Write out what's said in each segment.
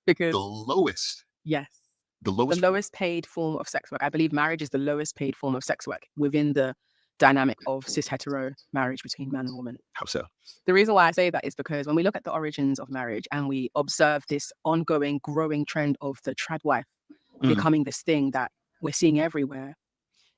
Because The lowest. yes, The the lowest. lowest paid form of sex work. I believe marriage is the lowest paid form of sex work within the dynamic of cis hetero marriage between man and woman. How so? The reason why I say that is because when we look at the origins of marriage and we observe this ongoing, growing trend of the trad wife becoming this thing that we're seeing everywhere,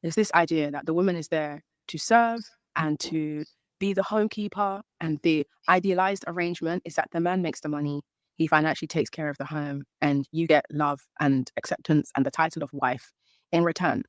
there's this idea that the woman is there to serve and to be the homekeeper. And the idealized arrangement is that the man makes the money, he financially takes care of the home, and you get love and acceptance and the title of wife in return.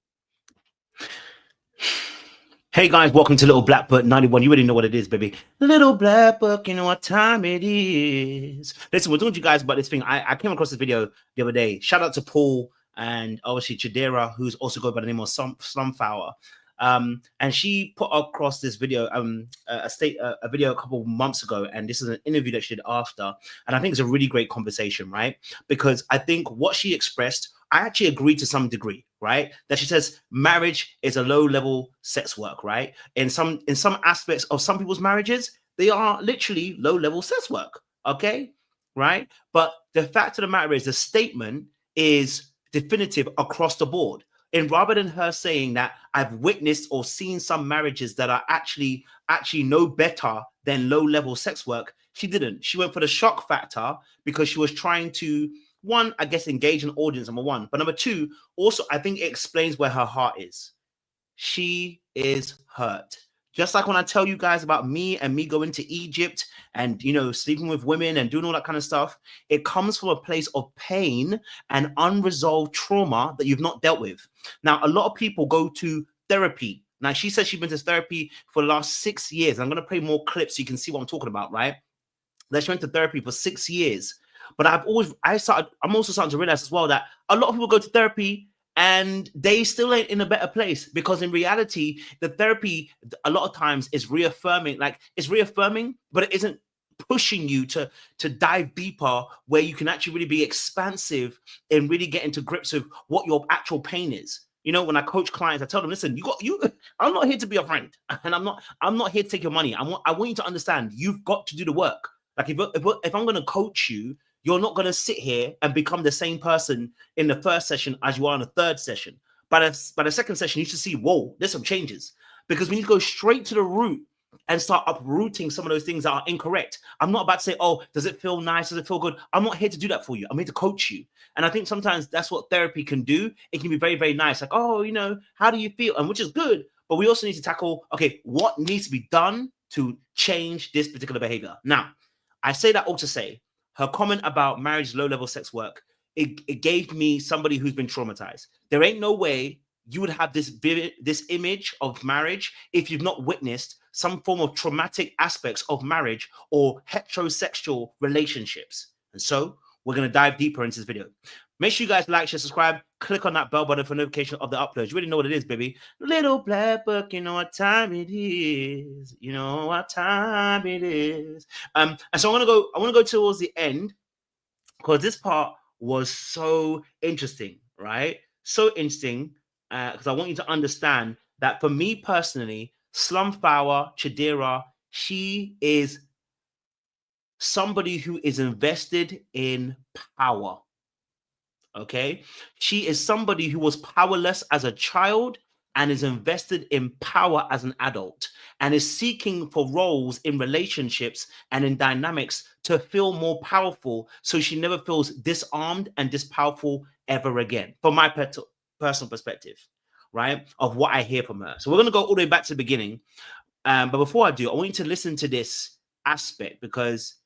Hey guys, welcome to Little Black Book 91. You already know what it is, baby. Little Black Book, you know what time it is. Listen, we're talking to you guys about this thing. I came across this video the other day. Shout out to Paul and obviously Chidera, who's also going by the name of Slumflower. And she put across this video, a video a couple months ago, and this is an interview that she did after. And I think it's a really great conversation, right? Because I think what she expressed, I actually agree to some degree, right? That she says marriage is a low-level sex work, right? In some aspects of some people's marriages, they are literally low-level sex work, okay? Right? But the fact of the matter is the statement is definitive across the board. And rather than her saying that I've witnessed or seen some marriages that are actually no better than low-level sex work, she didn't. She went for the shock factor because she was trying to, one, I guess, engage an audience, number one. But number two, also, I think it explains where her heart is. She is hurt. Just like when I tell you guys about me going to Egypt and, you know, sleeping with women and doing all that kind of stuff, it comes from a place of pain and unresolved trauma that you've not dealt with. Now, a lot of people go to therapy. Now, she says she's been to therapy for the last 6 years. I'm going to play more clips so you can see what I'm talking about, right? That she went to therapy for 6 years. But I'm also starting to realize as well that a lot of people go to therapy and they still ain't in a better place, because in reality, the therapy a lot of times is reaffirming, but it isn't pushing you to dive deeper where you can actually really be expansive and really get into grips with what your actual pain is. You know, when I coach clients, I tell them, listen, I'm not here to be your friend, and I'm not here to take your money. I want you to understand you've got to do the work. Like if I'm going to coach you, you're not going to sit here and become the same person in the first session as you are in the third session. By the second session, you should see, whoa, there's some changes. Because we need to go straight to the root and start uprooting some of those things that are incorrect. I'm not about to say, oh, does it feel nice? Does it feel good? I'm not here to do that for you. I'm here to coach you. And I think sometimes that's what therapy can do. It can be very, very nice. Like, oh, you know, how do you feel? And which is good. But we also need to tackle, okay, what needs to be done to change this particular behavior? Now, I say that all to say, her comment about marriage, low-level sex work, it gave me somebody who's been traumatized. There ain't no way you would have this image of marriage if you've not witnessed some form of traumatic aspects of marriage or heterosexual relationships. And so we're going to dive deeper into this video. Make sure you guys like, share, subscribe, click on that bell button for notification of the uploads. You really know what it is, baby. Little Black Book, you know what time it is. You know what time it is. And so I want to go towards the end, because this part was so interesting, right? So interesting, because I want you to understand that for me personally, Slumflower Chidera, she is somebody who is invested in power. Okay, she is somebody who was powerless as a child and is invested in power as an adult, and is seeking for roles in relationships and in dynamics to feel more powerful, so she never feels disarmed and dispowerful ever again, from my personal perspective, right, of what I hear from her. So we're going to go all the way back to the beginning. But before I do, I want you to listen to this aspect, because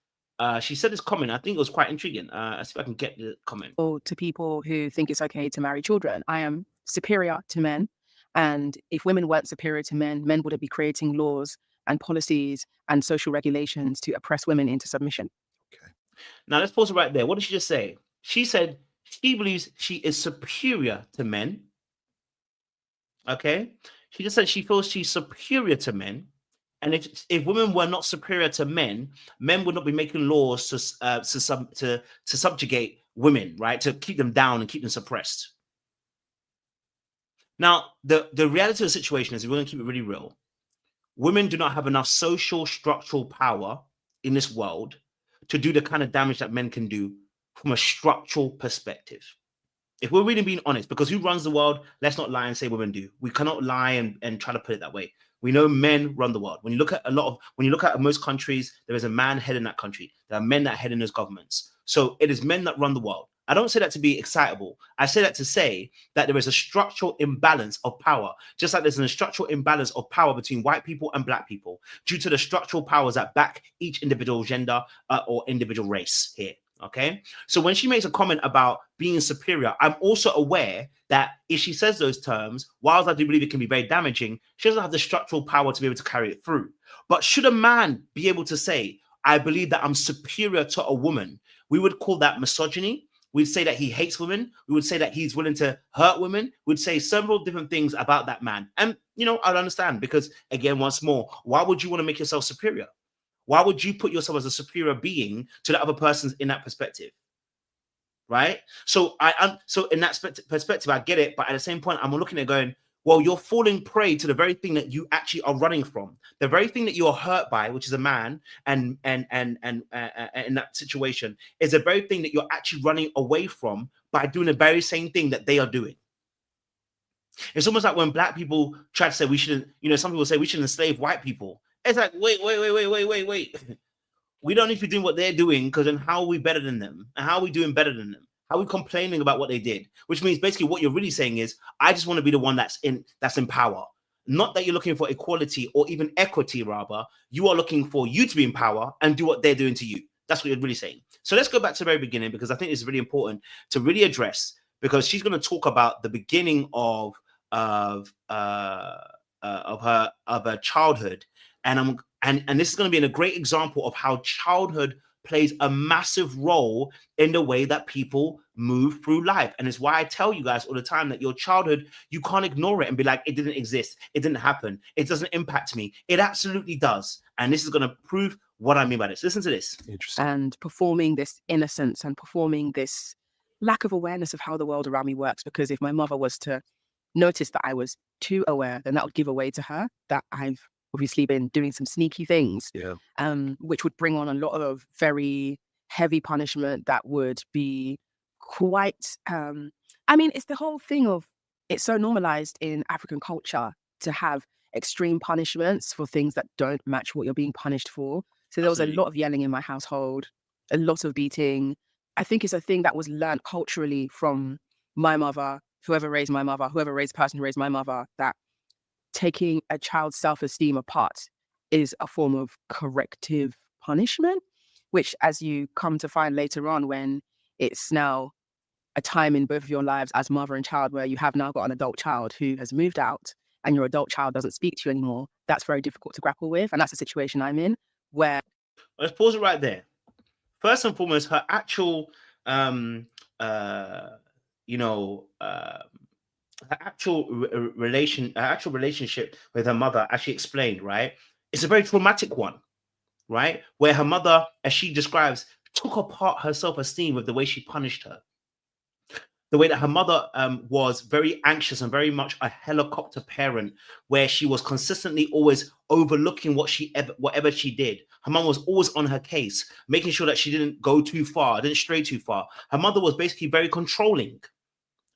she said this comment. I think it was quite intriguing. Let's see if I can get the comment. To people who think it's okay to marry children, I am superior to men. And if women weren't superior to men, men wouldn't be creating laws and policies and social regulations to oppress women into submission. Okay. Now let's pause it right there. What did she just say? She said she believes she is superior to men. Okay. She just said she feels she's superior to men. And if women were not superior to men would not be making laws to subjugate women, right? To keep them down and keep them suppressed. Now, the reality of the situation is, we're going to keep it really real. Women do not have enough social structural power in this world to do the kind of damage that men can do from a structural perspective. If we're really being honest, because who runs the world? Let's not lie and say women do. We cannot lie and try to put it that way. We know men run the world. When you look at most countries, there is a man heading that country. There are men that head in those governments. So it is men that run the world. I don't say that to be excitable. I say that to say that there is a structural imbalance of power, just like there's a structural imbalance of power between white people and black people due to the structural powers that back each individual gender or individual race here. Okay, so when she makes a comment about being superior, I'm also aware that if she says those terms, whilst I do believe it can be very damaging, she doesn't have the structural power to be able to carry it through. But should a man be able to say, I believe that I'm superior to a woman, we would call that misogyny. We'd say that he hates women. We would say that he's willing to hurt women. We'd say several different things about that man. And, you know, I'd understand because, again, once more, why would you want to make yourself superior? Why would you put yourself as a superior being to the other person in that perspective? Right? So so in that perspective, I get it. But at the same point, I'm looking at it going, well, you're falling prey to the very thing that you actually are running from. The very thing that you're hurt by, which is a man, and in that situation, is the very thing that you're actually running away from by doing the very same thing that they are doing. It's almost like when black people try to say we shouldn't, you know, some people say we shouldn't enslave white people. It's like, wait. We don't need to be doing what they're doing, because then how are we better than them? And how are we doing better than them? How are we complaining about what they did? Which means basically what you're really saying is, I just want to be the one that's in power. Not that you're looking for equality or even equity, rather. You are looking for you to be in power and do what they're doing to you. That's what you're really saying. So let's go back to the very beginning, because I think it's really important to really address, because she's going to talk about the beginning of her childhood. And this is going to be a great example of how childhood plays a massive role in the way that people move through life. And it's why I tell you guys all the time that your childhood, you can't ignore it and be like, it didn't exist. It didn't happen. It doesn't impact me. It absolutely does. And this is going to prove what I mean by this. Listen to this. Interesting. And performing this innocence and performing this lack of awareness of how the world around me works. Because if my mother was to notice that I was too aware, then that would give away to her that I've obviously been doing some sneaky things, which would bring on a lot of very heavy punishment that would be quite, I mean, it's the whole thing of, it's so normalized in African culture to have extreme punishments for things that don't match what you're being punished for. So there was a lot of yelling in my household, a lot of beating. I think it's a thing that was learned culturally from my mother, whoever raised my mother, whoever raised the person who raised my mother, that taking a child's self-esteem apart is a form of corrective punishment, which, as you come to find later on, when it's now a time in both of your lives as mother and child where you have now got an adult child who has moved out and your adult child doesn't speak to you anymore, that's very difficult to grapple with. And that's the situation I'm in, where... Let's pause it right there. First and foremost, her actual, her actual relationship with her mother, as she explained, right? It's a very traumatic one, right? Where her mother, as she describes, took apart her self-esteem with the way she punished her. The way that her mother was very anxious and very much a helicopter parent, where she was consistently always overlooking whatever she did. Her mom was always on her case, making sure that she didn't go too far, didn't stray too far. Her mother was basically very controlling.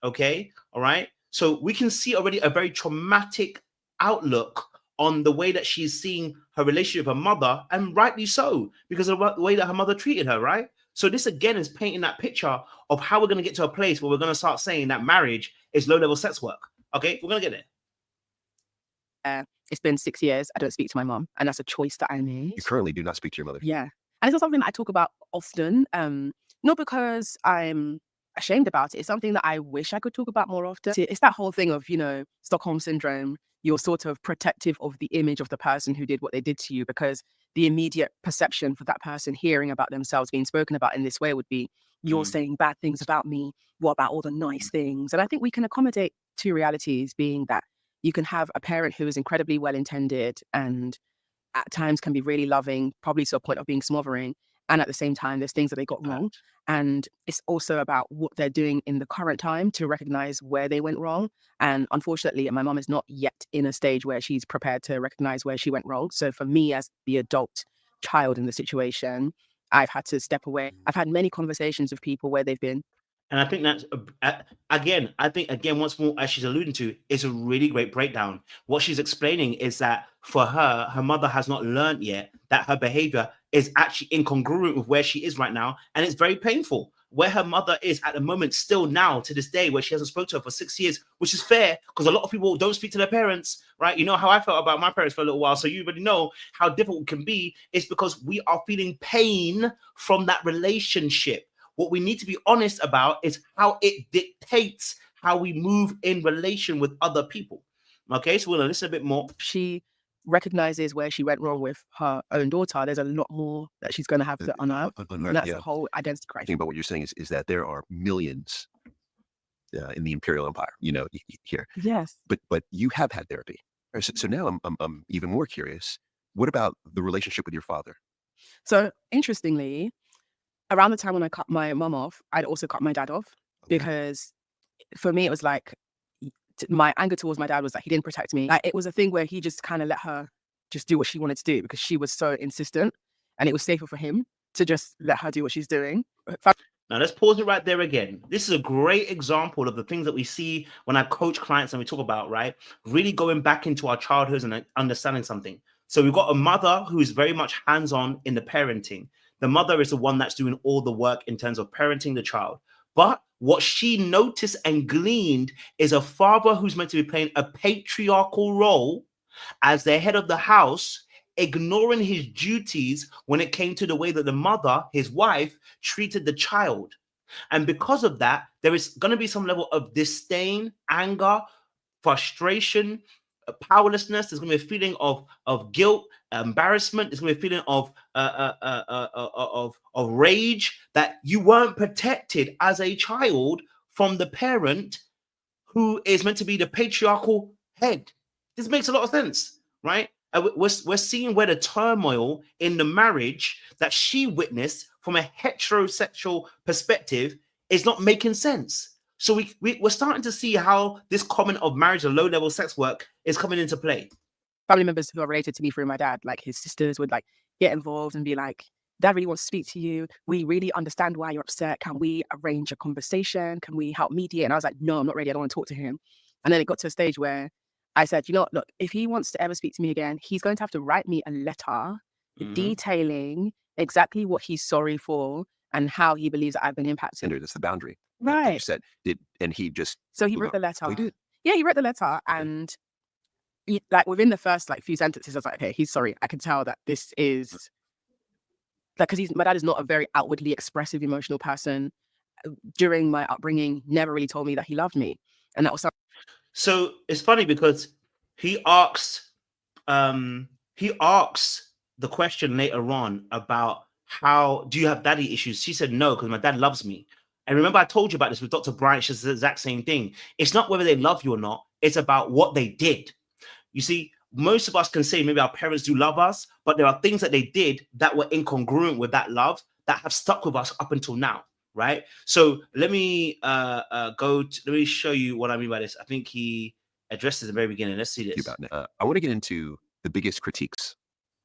Okay, all right. So we can see already a very traumatic outlook on the way that she's seeing her relationship with her mother, and rightly so, because of the way that her mother treated her, right? So this again is painting that picture of how we're going to get to a place where we're going to start saying that marriage is low-level sex work. Okay, we're going to get there. It's been 6 years. I don't speak to my mom, and that's a choice that I made. You currently do not speak to your mother. Yeah, and it's not something that I talk about often. Not because I'm ashamed about it. It's something that I wish I could talk about more often. It's that whole thing of, you know, Stockholm syndrome. You're sort of protective of the image of the person who did what they did to you, because the immediate perception for that person hearing about themselves being spoken about in this way would be, you're saying bad things about me. What about all the nice things? And I think we can accommodate two realities, being that you can have a parent who is incredibly well-intended and at times can be really loving, probably to a point of being smothering. And at the same time, there's things that they got wrong. And it's also about what they're doing in the current time to recognize where they went wrong. And unfortunately, my mom is not yet in a stage where she's prepared to recognize where she went wrong. So for me, as the adult child in the situation, I've had to step away. I've had many conversations with people where they've been. And I think that's again, once more, as she's alluding to, is a really great breakdown. What she's explaining is that for her mother has not learned yet that her behavior is actually incongruent with where she is right now, and it's very painful. Where her mother is at the moment, still now to this day, where she hasn't spoken to her for 6 years, which is fair because a lot of people don't speak to their parents, right? You know how I felt about my parents for a little while, so you already know how difficult it can be. It's because we are feeling pain from that relationship. What we need to be honest about is how it dictates how we move in relation with other people. Okay, so we're gonna listen a bit more. She recognizes where she went wrong with her own daughter. There's a lot more that she's going to have to unearth. And that's a whole identity crisis. I think about what you're saying is that there are millions in the imperial empire, here. Yes. But you have had therapy. So now I'm even more curious. What about the relationship with your father? So interestingly, around the time when I cut my mum off, I'd also cut my dad off, because for me, it was like my anger towards my dad was that he didn't protect me. Like, it was a thing where he just kind of let her just do what she wanted to do because she was so insistent, and it was safer for him to just let her do what she's doing. Now let's pause it right there again. This is a great example of the things that we see when I coach clients and we talk about, right? Really going back into our childhoods and understanding something. So we've got a mother who is very much hands-on in the parenting. The mother is the one that's doing all the work in terms of parenting the child. But what she noticed and gleaned is a father who's meant to be playing a patriarchal role as the head of the house, ignoring his duties when it came to the way that the mother, his wife, treated the child. And because of that, there is going to be some level of disdain, anger, frustration, powerlessness. There's going to be a feeling of guilt, embarrassment. There's going to be a feeling of rage that you weren't protected as a child from the parent who is meant to be the patriarchal head. This makes a lot of sense, right? We're seeing where the turmoil in the marriage that she witnessed from a heterosexual perspective is not making sense. So we're starting to see how this comment of marriage or low-level sex work is coming into play. Family members who are related to me through my dad, like his sisters, would like get involved and be like, "Dad really wants to speak to you. We really understand why you're upset. Can we arrange a conversation? Can we help mediate?" And I was like, "No, I'm not ready. I don't want to talk to him." And then it got to a stage where I said, "You know what, look, if he wants to ever speak to me again, he's going to have to write me a letter detailing exactly what he's sorry for and how he believes that I've been impacted." That's the boundary. Right. You said, and he just... So he wrote the letter. Oh, he did? Yeah, he wrote the letter. And like within the first like few sentences, I was like, okay, he's sorry. I can tell that this is like, because my dad is not a very outwardly expressive emotional person. During my upbringing, never really told me that he loved me. And that was something. So it's funny because he asks the question later on about how do you have daddy issues? She said no, because my dad loves me. And remember, I told you about this with Dr. Bryant. She's the exact same thing. It's not whether they love you or not. It's about what they did. You see, most of us can say maybe our parents do love us, but there are things that they did that were incongruent with that love that have stuck with us up until now, right? So let me let me show you what I mean by this. I think he addressed this at the very beginning. Let's see this. I want to get into the biggest critiques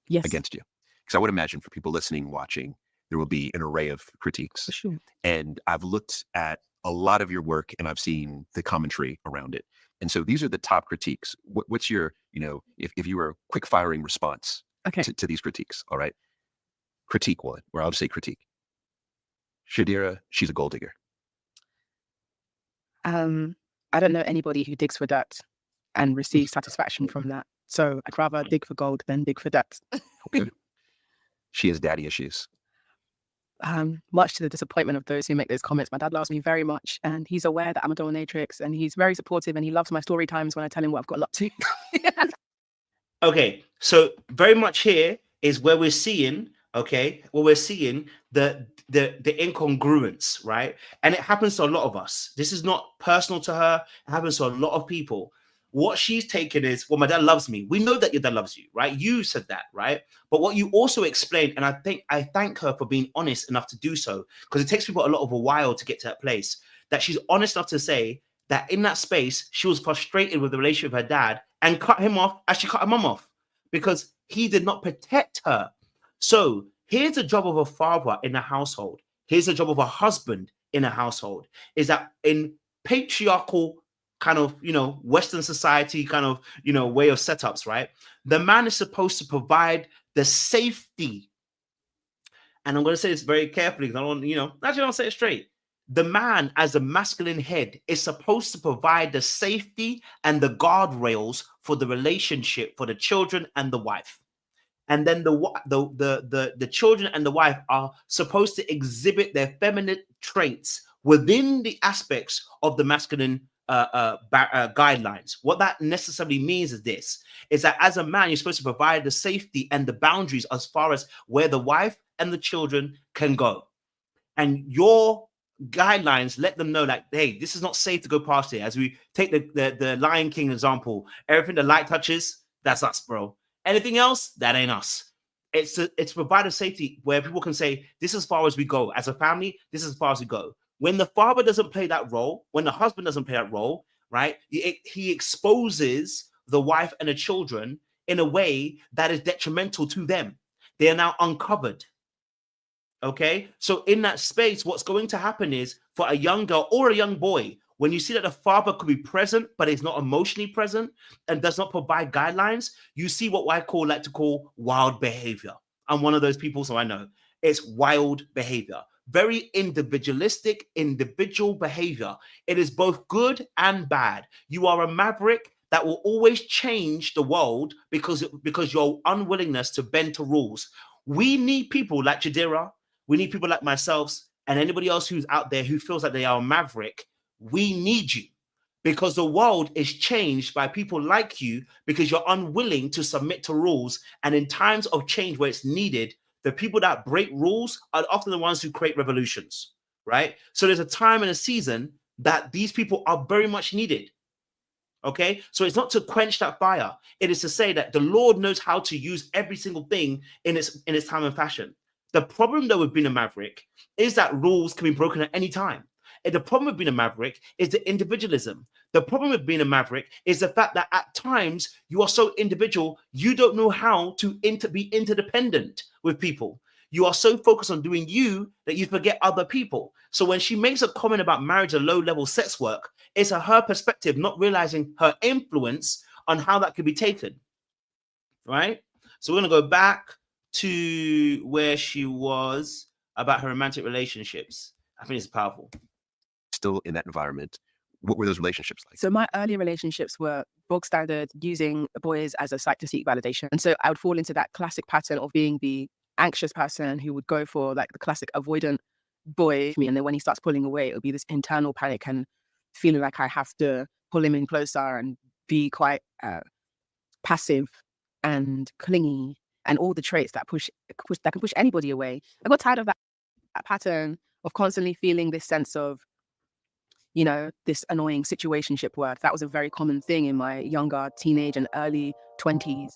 against you, because I would imagine for people listening, watching, there will be an array of critiques. For sure. And I've looked at a lot of your work and I've seen the commentary around it. And so these are the top critiques. What's your, if you were a quick firing response to these critiques, all right? Critique one, or I'll just say critique. Chidera, she's a gold digger. I don't know anybody who digs for dirt and receives satisfaction from that. So I'd rather dig for gold than dig for dirt. Okay. She has daddy issues. Much to the disappointment of those who make those comments. My dad loves me very much, and he's aware that I'm a dominatrix, and he's very supportive, and he loves my story times when I tell him what I've got up to. Okay, so very much here is where we're seeing, the incongruence, right? And it happens to a lot of us. This is not personal to her. It happens to a lot of people. What she's taken is, well, my dad loves me. We know that your dad loves you, right? You said that, right? But what you also explained, and I thank her for being honest enough to do so, because it takes people a lot of a while to get to that place, that she's honest enough to say that in that space, she was frustrated with the relationship with her dad and cut him off as she cut her mum off, because he did not protect her. So Here's the job of a father in a household. Here's the job of a husband in a household, is that in patriarchal kind of, Western society kind of, way of setups, right? The man is supposed to provide the safety. And I'm going to say this very carefully because I don't, actually I'll say it straight. The man as a masculine head is supposed to provide the safety and the guardrails for the relationship, for the children and the wife. And then the children and the wife are supposed to exhibit their feminine traits within the aspects of the masculine guidelines. What that necessarily means is this, is that as a man, you're supposed to provide the safety and the boundaries as far as where the wife and the children can go. And your guidelines let them know, like, hey, this is not safe to go past here. As we take the Lion King example, everything the light touches, that's us, bro. Anything else, that ain't us. It's provide a safety where people can say, this is as far as we go. As a family, this is as far as we go. When the father doesn't play that role, when the husband doesn't play that role, right, he exposes the wife and the children in a way that is detrimental to them. They are now uncovered. Okay, so in that space, what's going to happen is for a young girl or a young boy, when you see that the father could be present, but is not emotionally present and does not provide guidelines, you see what I like to call wild behavior. I'm one of those people, so I know it's wild behavior. Very individualistic, individual behavior. It is both good and bad. You are a maverick that will always change the world because your unwillingness to bend to rules. We need people like Chidera. We need people like myself and anybody else who's out there who feels like they are a maverick. We need you because the world is changed by people like you because you're unwilling to submit to rules. And in times of change where it's needed, the people that break rules are often the ones who create revolutions, right? So there's a time and a season that these people are very much needed. Okay, so it's not to quench that fire. It is to say that the Lord knows how to use every single thing in its time and fashion. The problem, though, with being a maverick is that rules can be broken at any time. And the problem with being a maverick is the individualism. The problem with being a maverick is the fact that at times you are so individual, you don't know how to be interdependent with people. You are so focused on doing you that you forget other people. So when she makes a comment about marriage or low-level sex work, it's her perspective, not realizing her influence on how that could be taken, right? So we're going to go back to where she was about her romantic relationships. I think it's powerful. Still in that environment, what were those relationships like? So my early relationships were bog standard, using boys as a site to seek validation. And so I would fall into that classic pattern of being the anxious person who would go for like the classic avoidant boy. And then when he starts pulling away, it would be this internal panic and feeling like I have to pull him in closer and be quite passive and clingy and all the traits that can push anybody away. I got tired of that pattern of constantly feeling this sense of, this annoying situationship work. That was a very common thing in my younger teenage and early 20s.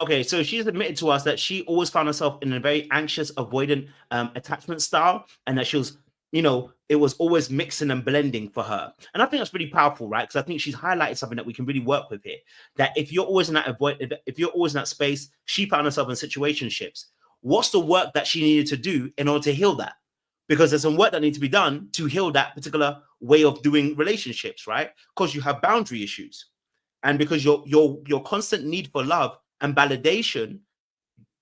Okay, so she's admitted to us that she always found herself in a very anxious, avoidant attachment style, and that she was, it was always mixing and blending for her. And I think that's really powerful, right? Because I think she's highlighted something that we can really work with here. That if you're always in that if you're always in that space, she found herself in situationships. What's the work that she needed to do in order to heal that? Because there's some work that needs to be done to heal that particular way of doing relationships, right? Because you have boundary issues, and because your constant need for love and validation,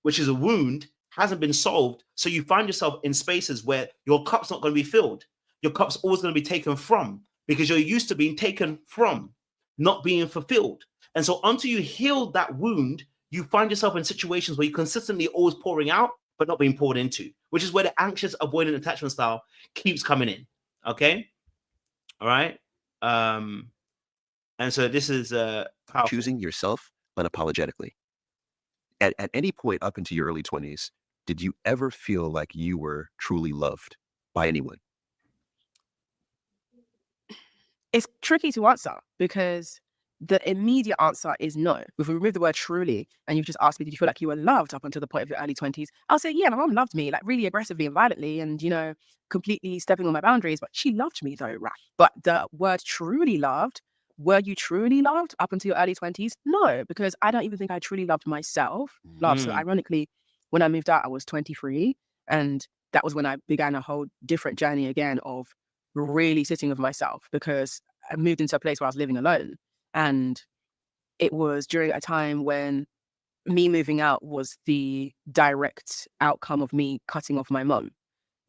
which is a wound, hasn't been solved. So you find yourself in spaces where your cup's not going to be filled. Your cup's always going to be taken from, because you're used to being taken from, not being fulfilled. And so until you heal that wound, you find yourself in situations where you're consistently always pouring out, but not being poured into, which is where the anxious avoidant attachment style keeps coming in. Okay. All right. And so this is powerful. Choosing yourself unapologetically. At any point up into your early 20s, did you ever feel like you were truly loved by anyone? It's tricky to answer because the immediate answer is no. If we remove the word truly and you've just asked me, did you feel like you were loved up until the point of your early 20s? I'll say, yeah, my mom loved me, like really aggressively and violently and, completely stepping on my boundaries, but she loved me though, right? But the word truly loved, were you truly loved up until your early 20s? No, because I don't even think I truly loved myself. So ironically, when I moved out, I was 23. And that was when I began a whole different journey again of really sitting with myself, because I moved into a place where I was living alone. And it was during a time when me moving out was the direct outcome of me cutting off my mum.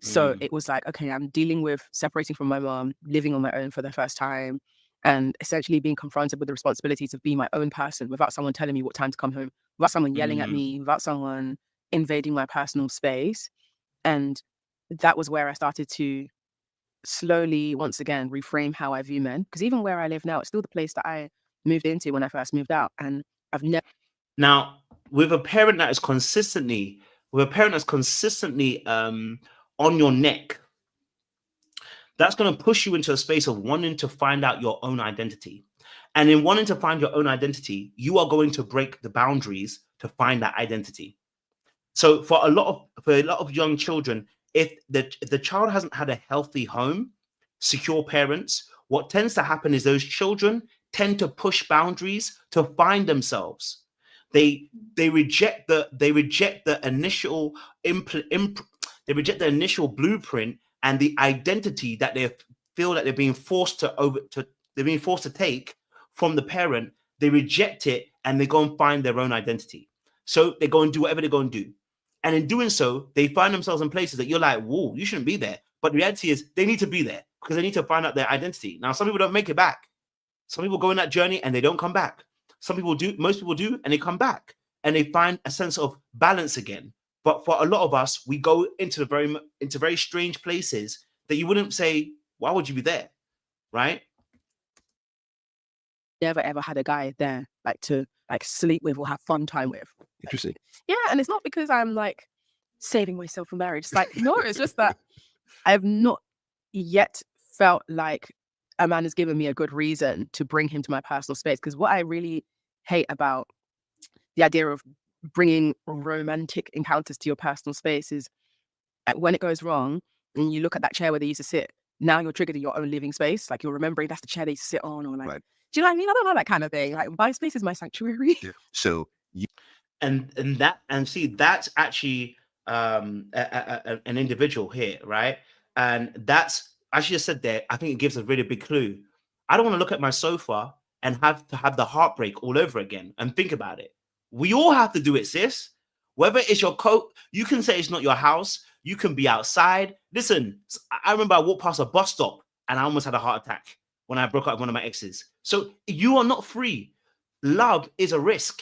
So it was like, okay, I'm dealing with separating from my mom, living on my own for the first time, and essentially being confronted with the responsibilities of being my own person without someone telling me what time to come home, without someone yelling at me, without someone invading my personal space. And that was where I started to slowly, once again, reframe how I view men. Because even where I live now, it's still the place that I moved into when I first moved out. And I've never... Now, with a parent that is consistently, on your neck, that's going to push you into a space of wanting to find out your own identity. And in wanting to find your own identity, you are going to break the boundaries to find that identity. So for a lot of young children, if the child hasn't had a healthy home, secure parents, what tends to happen is those children tend to push boundaries to find themselves. They reject the initial they reject the initial blueprint and the identity that they feel that they're being forced to take from the parent. They reject it and they go and find their own identity. So they go and do whatever they're going to do. And in doing so, they find themselves in places that you're like, whoa, you shouldn't be there. But the reality is they need to be there because they need to find out their identity. Now, some people don't make it back. Some people go in that journey and they don't come back. Some people do, most people do, and they come back and they find a sense of balance again. But for a lot of us, we go into very strange places that you wouldn't say, why would you be there? Right? Never ever had a guy there to sleep with or have fun time with. Interesting. Yeah, and it's not because I'm saving myself for marriage. It's no, it's just that I've not yet felt like a man has given me a good reason to bring him to my personal space. Because what I really hate about the idea of bringing romantic encounters to your personal space is when it goes wrong and you look at that chair where they used to sit, now you're triggered in your own living space. You're remembering that's the chair they used to sit on, or Right. do you know what I mean? I don't know, that kind of thing. My space is my sanctuary. Yeah. So see, that's actually an individual here, right? And that's, as you said there, I think it gives a really big clue. I don't want to look at my sofa and have to have the heartbreak all over again. And think about it. We all have to do it, sis. Whether it's your coat, you can say it's not your house. You can be outside. Listen, I remember I walked past a bus stop and I almost had a heart attack when I broke up with one of my exes. So you are not free. Love is a risk.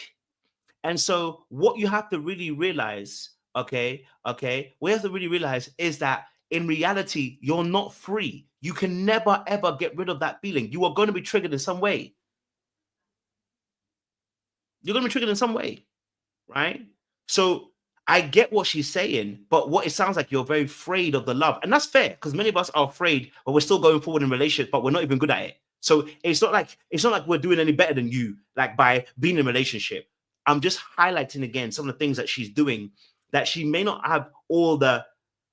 And so what you have to really realize, what you have to really realize is that in reality, you're not free. You can never, ever get rid of that feeling. You are going to be triggered in some way. You're going to be triggered in some way, right? So I get what she's saying, but what it sounds like, you're very afraid of the love. And that's fair, because many of us are afraid, but we're still going forward in relationships, but we're not even good at it. So it's not like we're doing any better than you, by being in a relationship. I'm just highlighting again some of the things that she's doing, that she may not have all the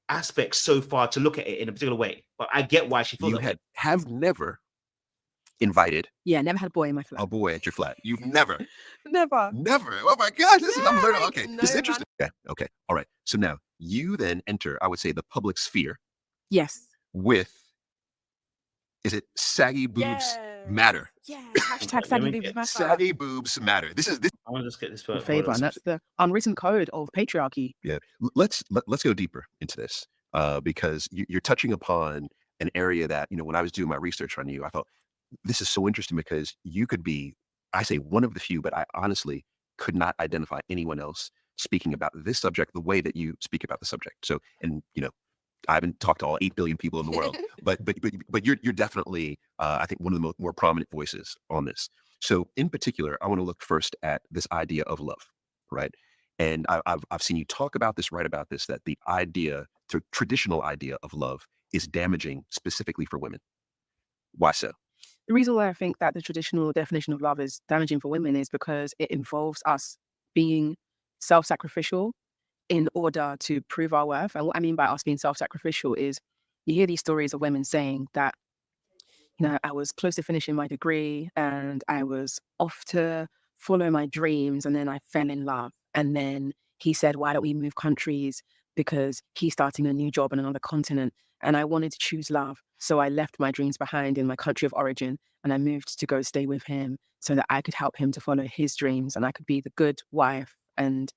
aspects so far to look at it in a particular way, but I get why she feels that way. Have never invited never had a boy in my flat. A boy at your flat. You've never. Never. Oh my God, this is, I'm learning. Okay, no, this is interesting. Okay, all right. So now you then enter, I would say, the public sphere. Yes. With, is it saggy boobs matter? Yeah. Hashtag saggy boobs matter. Saggy boobs matter. This. I want to just get this for favor, and that's the unwritten code of patriarchy. Yeah. Let's go deeper into this, because you're touching upon an area that, when I was doing my research on you, I thought this is so interesting, because you could be, I say, one of the few, but I honestly could not identify anyone else speaking about this subject the way that you speak about the subject. So, and I haven't talked to all 8 billion people in the world, but you're definitely, I think, one of the more prominent voices on this. So in particular, I want to look first at this idea of love, right? And I've seen you talk about this, write about this, that the traditional idea of love is damaging specifically for women. Why so? The reason why I think that the traditional definition of love is damaging for women is because it involves us being self-sacrificial in order to prove our worth. And what I mean by us being self-sacrificial is, you hear these stories of women saying that, I was close to finishing my degree and I was off to follow my dreams, and then I fell in love. And then, he said, why don't we move countries? Because he's starting a new job on another continent. And I wanted to choose love. So I left my dreams behind in my country of origin and I moved to go stay with him so that I could help him to follow his dreams and I could be the good wife. And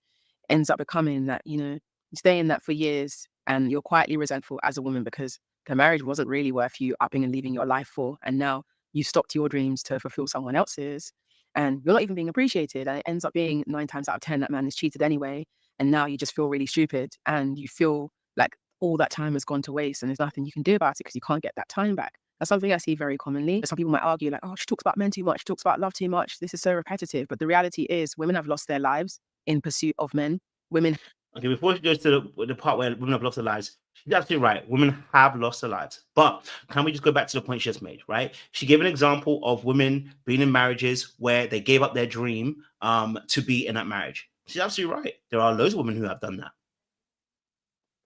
ends up becoming that, you stay in that for years and you're quietly resentful as a woman because the marriage wasn't really worth you upping and leaving your life for. And now you stopped your dreams to fulfill someone else's and you're not even being appreciated. And it ends up being 9 times out of 10 that man is cheated anyway. And now you just feel really stupid and you feel like all that time has gone to waste and there's nothing you can do about it because you can't get that time back. That's something I see very commonly. Some people might argue like, oh, she talks about men too much, she talks about love too much. This is so repetitive. But the reality is women have lost their lives in pursuit of men. Women. Okay, before she goes to the part where women have lost their lives, she's absolutely right. Women have lost their lives. But can we just go back to the point she just made, right? She gave an example of women being in marriages where they gave up their dream to be in that marriage. She's absolutely right. There are loads of women who have done that.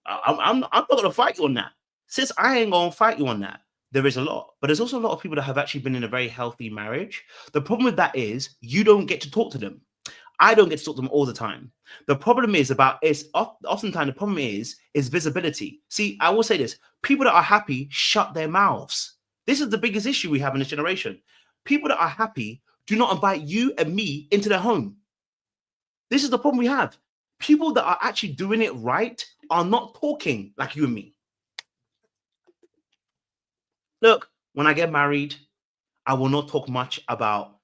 I'm not going to fight you on that. Sis, I ain't going to fight you on that. There is a lot. But there's also a lot of people that have actually been in a very healthy marriage. The problem with that is you don't get to talk to them. I don't get to talk to them all the time. The problem is oftentimes the problem is visibility. See, I will say this. People that are happy shut their mouths. This is the biggest issue we have in this generation. People that are happy do not invite you and me into their home. This is the problem we have. People that are actually doing it right are not talking like you and me. Look, when I get married, I will not talk much about,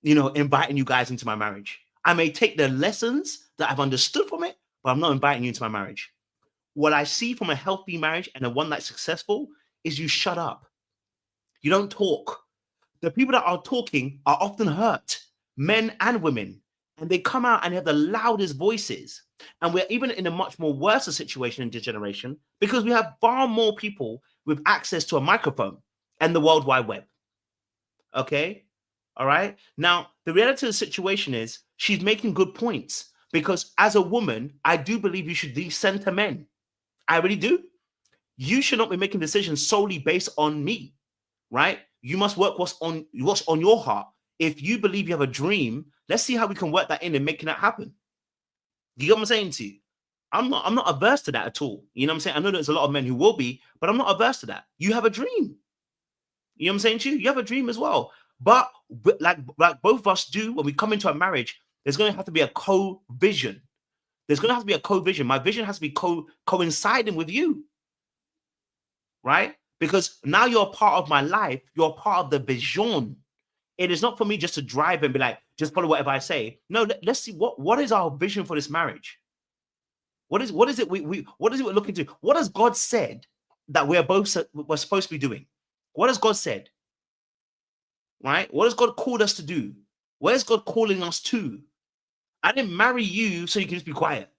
inviting you guys into my marriage. I may take the lessons that I've understood from it, but I'm not inviting you into my marriage. What I see from a healthy marriage and a one that's successful is you shut up. You don't talk. The people that are talking are often hurt, men and women, and they come out and have the loudest voices. And we're even in a much more worse situation in this generation because we have far more people with access to a microphone and the World Wide Web. Okay? All right. Now, the reality of the situation is she's making good points because as a woman, I do believe you should decenter men. I really do. You should not be making decisions solely based on me, right? You must work what's on your heart. If you believe you have a dream, let's see how we can work that in and making that happen. You get what I'm saying to you? I'm not averse to that at all. You know what I'm saying? I know there's a lot of men who will be, but I'm not averse to that. You have a dream. You know what I'm saying to you? You have a dream as well. But like both of us do when we come into a marriage, there's going to have to be a co-vision. There's going to have to be a co-vision. My vision has to be coinciding with you, right? Because now you're a part of my life. You're a part of the vision. It is not for me just to drive and be like, just follow whatever I say. No, let's see what is our vision for this marriage. What is it we're looking to? What has God said that we're supposed to be doing? What has God said? Right? What has God called us to do? Where's God calling us to? I didn't marry you so you can just be quiet.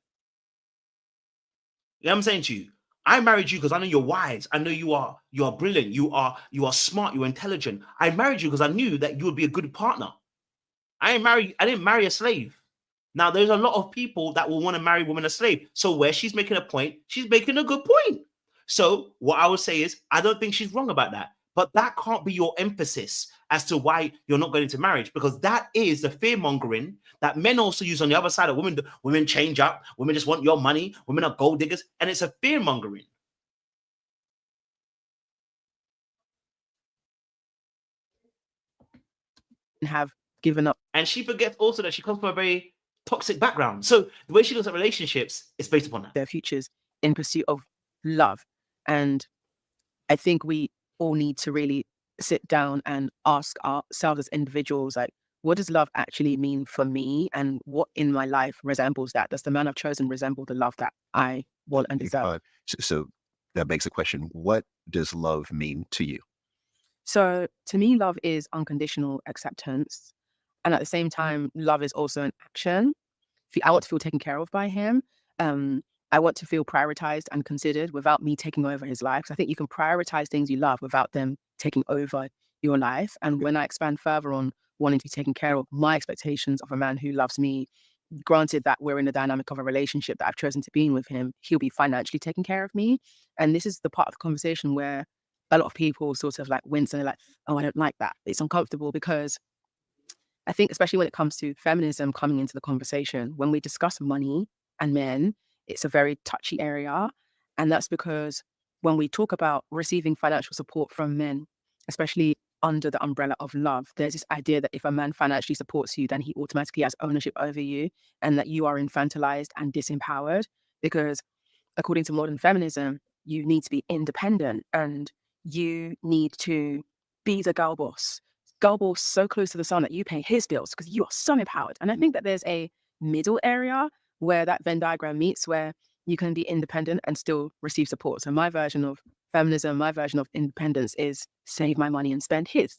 You know what I'm saying to you? I married you because I know you're wise. I know you are brilliant. You are smart. You're intelligent. I married you because I knew that you would be a good partner. I didn't marry a slave. Now, there's a lot of people that will want to marry women as slave. So where she's making a point, she's making a good point. So what I would say is, I don't think she's wrong about that. But that can't be your emphasis as to why you're not going into marriage, because that is the fear mongering that men also use on the other side of women. Women change up. Women just want your money. Women are gold diggers. And it's a fear mongering. Have given up. And she forgets also that she comes from a very toxic background. So the way she looks at relationships is based upon that. Their futures in pursuit of love. And I think we all need to really sit down and ask ourselves as individuals, like, what does love actually mean for me? And what in my life resembles that? Does the man I've chosen resemble the love that I want and deserve? So that begs the question, what does love mean to you? So to me, love is unconditional acceptance. And at the same time, love is also an action. I want to feel taken care of by him. I want to feel prioritized and considered without me taking over his life. So I think you can prioritize things you love without them taking over your life. And when I expand further on wanting to be taken care of, my expectations of a man who loves me, granted that we're in the dynamic of a relationship that I've chosen to be in with him, he'll be financially taking care of me. And this is the part of the conversation where a lot of people sort of like wince and they're like, oh, I don't like that. It's uncomfortable because I think especially when it comes to feminism coming into the conversation, when we discuss money, and men, it's a very touchy area. And that's because when we talk about receiving financial support from men, especially under the umbrella of love, there's this idea that if a man financially supports you, then he automatically has ownership over you, and that you are infantilized and disempowered, because according to modern feminism, you need to be independent and you need to be the girl boss so close to the sun that you pay his bills because you are so empowered. And I think that there's a middle area where that Venn diagram meets, where you can be independent and still receive support. So my version of feminism, my version of independence is save my money and spend his.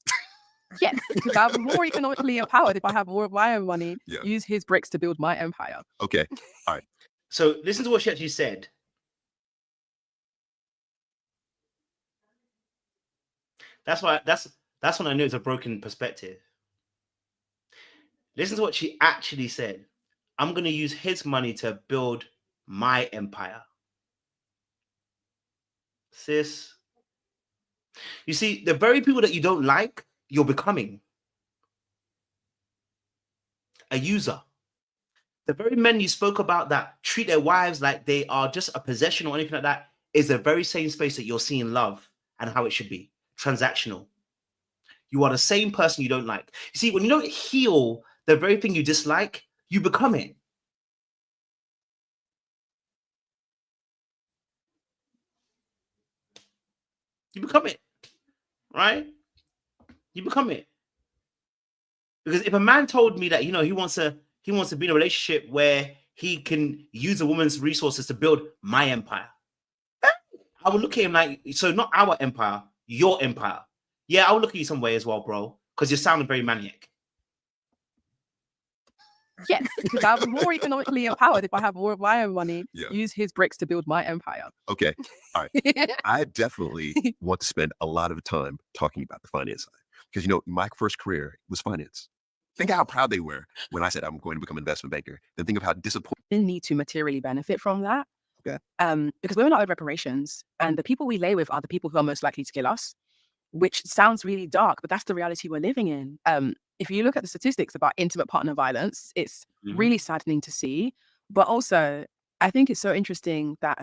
Yes, because I'm more economically empowered if I have more of my own money, use his bricks to build my empire. Okay. All right. So listen to what she actually said. That's when I knew it's a broken perspective. Listen to what she actually said. I'm going to use his money to build my empire. Sis, you see, the very people that you don't like, you're becoming a user. The very men you spoke about that treat their wives like they are just a possession or anything like that is the very same space that you're seeing love and how it should be. Transactional. You are the same person you don't like. You see, when you don't heal the very thing you dislike, you become it. You become it, right? You become it. Because if a man told me that, you know, he wants to be in a relationship where he can use a woman's resources to build my empire, I would look at him like, so not our empire, your empire. Yeah, I would look at you some way as well, bro, because you're sounding very maniac. Yes, because I'm more economically empowered if I have more of my own money, use his bricks to build my empire. Okay. All right. I definitely want to spend a lot of time talking about the finance side because, you know, my first career was finance. Think how proud they were when I said I'm going to become an investment banker. Then think of how disappointed they need to materially benefit from that. Okay. Because women are owed reparations, and the people we lay with are the people who are most likely to kill us, which sounds really dark, but that's the reality we're living in. If you look at the statistics about intimate partner violence, it's really saddening to see. But also, I think it's so interesting that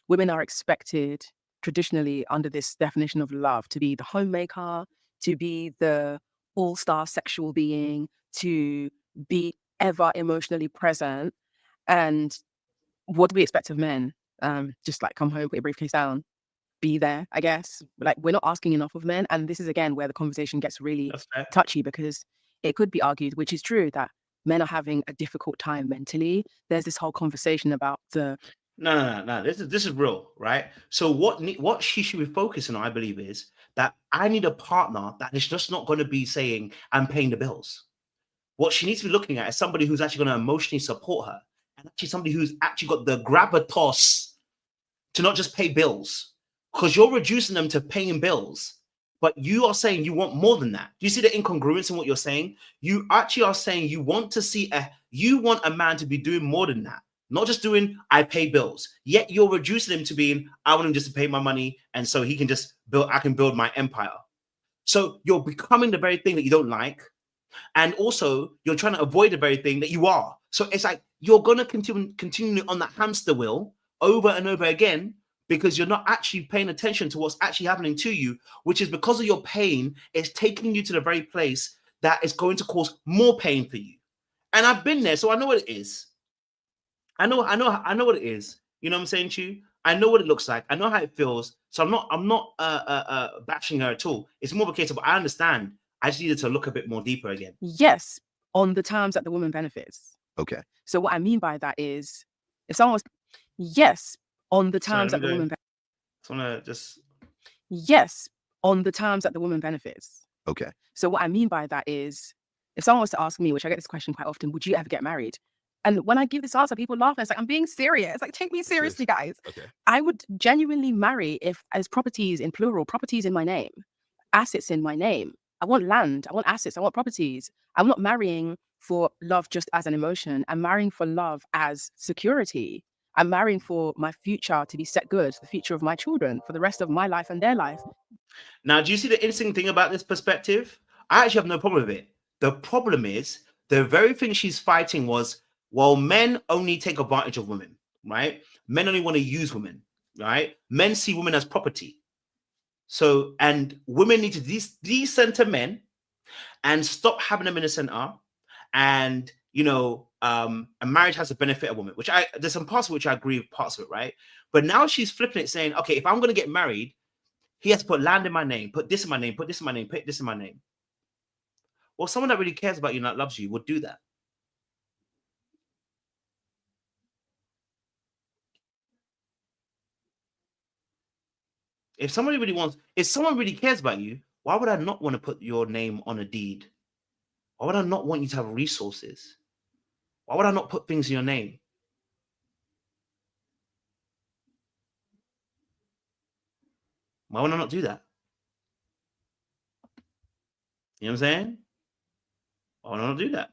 women are expected traditionally under this definition of love to be the homemaker, to be the all-star sexual being, to be ever emotionally present. And what do we expect of men? Just like come home, put your briefcase down, be there, I guess. Like, we're not asking enough of men. And this is, again, where the conversation gets really touchy, because it could be argued, which is true, that men are having a difficult time mentally. There's this whole conversation about the... No. This is real, right? So what she should be focusing on, I believe, is that I need a partner that is just not going to be saying, I'm paying the bills. What she needs to be looking at is somebody who's actually going to emotionally support her, and actually somebody who's actually got the gravitas to not just pay bills, because you're reducing them to paying bills, but you are saying you want more than that. Do you see the incongruence in what you're saying? You actually are saying you want a man to be doing more than that, not just doing, I pay bills. Yet you're reducing him to being, I want him just to pay my money, and so he can just I can build my empire. So you're becoming the very thing that you don't like, and also you're trying to avoid the very thing that you are. So it's like you're going to continue on that hamster wheel over and over again, because you're not actually paying attention to what's actually happening to you, which is because of your pain, it's taking you to the very place that is going to cause more pain for you. And I've been there, so I know what it is. I know what it is. You know what I'm saying to you? I know what it looks like. I know how it feels. So I'm not bashing her at all. It's more of a case of, I understand. I just needed to look a bit more deeper again. Yes, on the terms that the woman benefits. Okay. So what I mean by that is, if someone was, yes, on the terms that the woman benefits. Yes, on the terms that the woman benefits. Okay. So what I mean by that is, if someone was to ask me, which I get this question quite often, would you ever get married? And when I give this answer, people laugh. And it's like, I'm being serious. Like, take me seriously, guys. Okay. I would genuinely marry if, as properties in plural, properties in my name, assets in my name. I want land. I want assets. I want properties. I'm not marrying for love just as an emotion. I'm marrying for love as security. I'm marrying for my future to be set good, the future of my children, for the rest of my life and their life. Now, do you see the interesting thing about this perspective? I actually have no problem with it. The problem is, the very thing she's fighting was well, men only take advantage of women, right? Men only want to use women, right? Men see women as property. So, and women need to decenter men and stop having them in the center. And, you know, a marriage has a benefit of women, which there's some parts of which I agree with parts of it, right? But now she's flipping it, saying, okay, if I'm going to get married, he has to put land in my name, put this in my name, put this in my name, put this in my name. Well, someone that really cares about you and that loves you would do that. If someone really cares about you, why would I not want to put your name on a deed? Why would I not want you to have resources? Why would I not put things in your name? Why would I not do that? You know what I'm saying? Why would I not do that?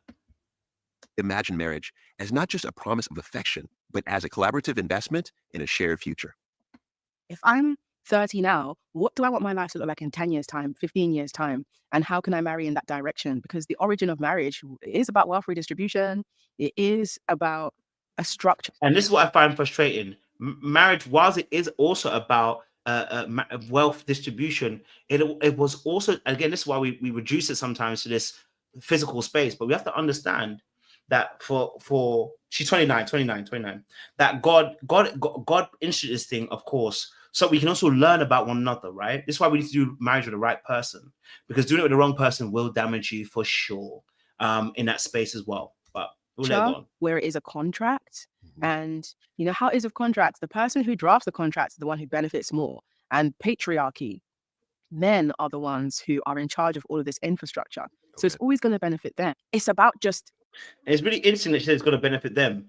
Imagine marriage as not just a promise of affection, but as a collaborative investment in a shared future. If I'm 30 now, what do I want my life to look like in 10 years' time, 15 years' time? And how can I marry in that direction? Because the origin of marriage is about wealth redistribution. It is about a structure. And this is what I find frustrating. Marriage, whilst it is also about wealth distribution, it was also, again, this is why we reduce it sometimes to this physical space. But we have to understand that for she's 29, that God instituted this thing, of course, so we can also learn about one another, right? This is why we need to do marriage with the right person, because doing it with the wrong person will damage you for sure, in that space as well. But we'll let it go on. Where it is a contract, and you know how it is with contracts, the person who drafts the contract is the one who benefits more. And patriarchy, men are the ones who are in charge of all of this infrastructure. So it's always going to benefit them. It's about just... And it's really interesting that she says it's going to benefit them.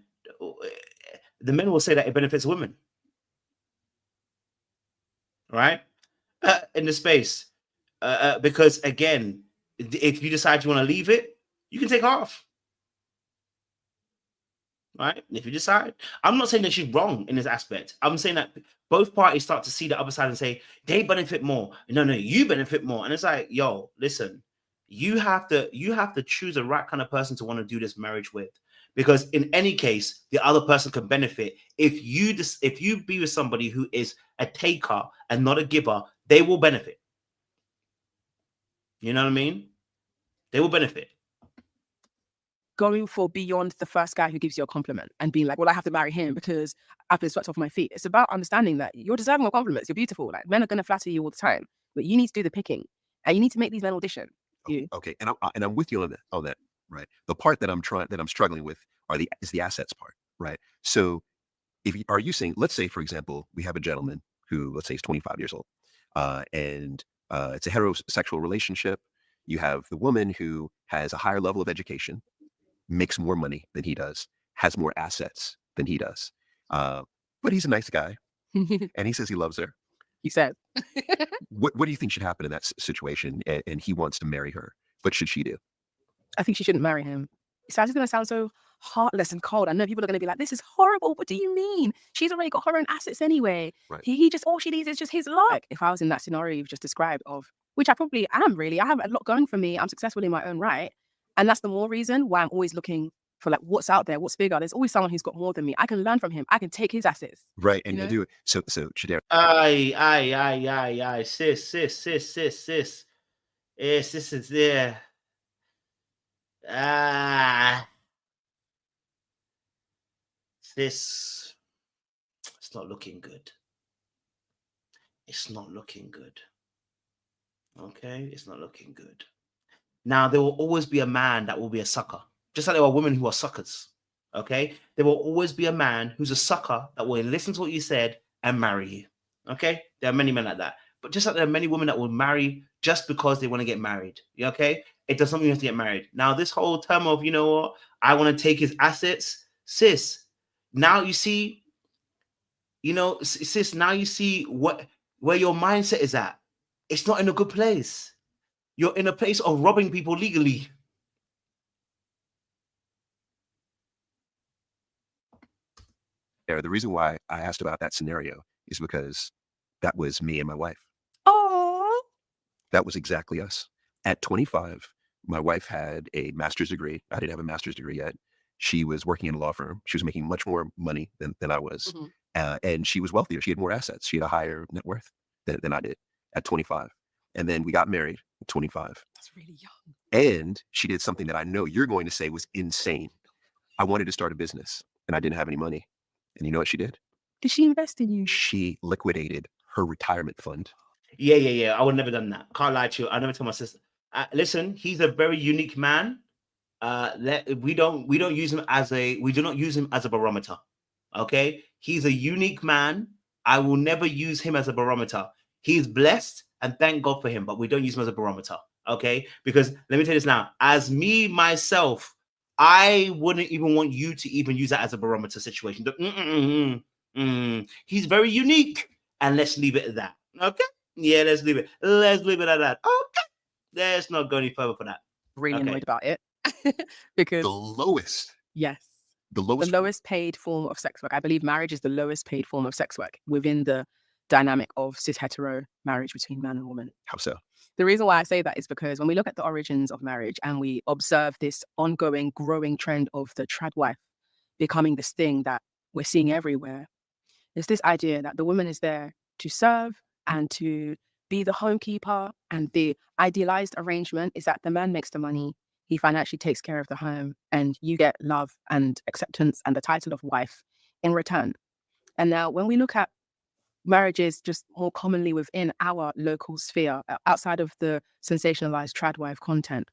The men will say that it benefits women, right? In the space, because again, if you decide you want to leave it, you can take half, right? If you decide, I'm not saying that she's wrong in this aspect. I'm saying that both parties start to see the other side and say they benefit more. No, you benefit more, and it's like, yo, listen. You have to choose the right kind of person to want to do this marriage with, because in any case, the other person can benefit. If you be with somebody who is a taker and not a giver, they will benefit. You know what I mean? They will benefit. Going for beyond the first guy who gives you a compliment and being like, well, I have to marry him because I've been swept off my feet. It's about understanding that you're deserving of compliments. You're beautiful. Like, men are going to flatter you all the time, but you need to do the picking, and you need to make these men audition. Okay, and I'm with you on that, right? The part that I'm struggling with is the assets part, right? So, are you saying, let's say, for example, we have a gentleman who, let's say, is 25 years old, and it's a heterosexual relationship. You have the woman who has a higher level of education, makes more money than he does, has more assets than he does, but he's a nice guy, and he says he loves her. He said. What do you think should happen in that situation? And he wants to marry her. What should she do? I think she shouldn't marry him. So it's going to sound so heartless and cold. I know people are going to be like, this is horrible. What do you mean? She's already got her own assets anyway. Right. He just, all she needs is just his luck. If I was in that scenario you've just described, which I probably am really, I have a lot going for me. I'm successful in my own right. And that's the more reason why I'm always looking for like what's out there, what's bigger. There's always someone who's got more than me. I can learn from him. I can take his assets. Right, and you do it. So Chidera. Aye, sis. Yes, this is there. Sis, it's not looking good. It's not looking good. Okay, it's not looking good. Now, there will always be a man that will be a sucker. Just like there are women who are suckers, okay? There will always be a man who's a sucker that will listen to what you said and marry you, okay? There are many men like that. But just like there are many women that will marry just because they want to get married, okay? It doesn't mean you have to get married. Now, this whole term of, you know what, I want to take his assets, sis, now you see, sis, now you see where your mindset is at. It's not in a good place. You're in a place of robbing people legally. The reason why I asked about that scenario is because that was me and my wife. Oh, that was exactly us. At 25, my wife had a master's degree. I didn't have a master's degree yet. She was working in a law firm. She was making much more money than I was. And she was wealthier. She had more assets. She had a higher net worth than I did at 25. And then we got married at 25. That's really young. And she did something that I know you're going to say was insane. I wanted to start a business and I didn't have any money. And you know what she did? Did she invest in you? She liquidated her retirement fund. Yeah. I would have never done that. Can't lie to you. I never tell my sister. Listen, he's a very unique man. We do not use him as a barometer. Okay, he's a unique man. I will never use him as a barometer. He's blessed, and thank God for him. But we don't use him as a barometer. Okay, because let me tell you this now. As me myself, I wouldn't even want you to even use that as a barometer situation. He's very unique, and let's leave it at that. Okay, yeah, let's leave it. Let's leave it at that. Okay, let's not go any further for that. Really annoyed about it because the lowest. Yes. The lowest paid form of sex work. I believe marriage is the lowest paid form of sex work within the dynamic of cis hetero marriage between man and woman. How so? The reason why I say that is because when we look at the origins of marriage and we observe this ongoing, growing trend of the trad wife becoming this thing that we're seeing everywhere, there's this idea that the woman is there to serve and to be the homekeeper, and the idealized arrangement is that the man makes the money, he financially takes care of the home, and you get love and acceptance and the title of wife in return. And now when we look at marriages just more commonly within our local sphere, outside of the sensationalized trad wife content,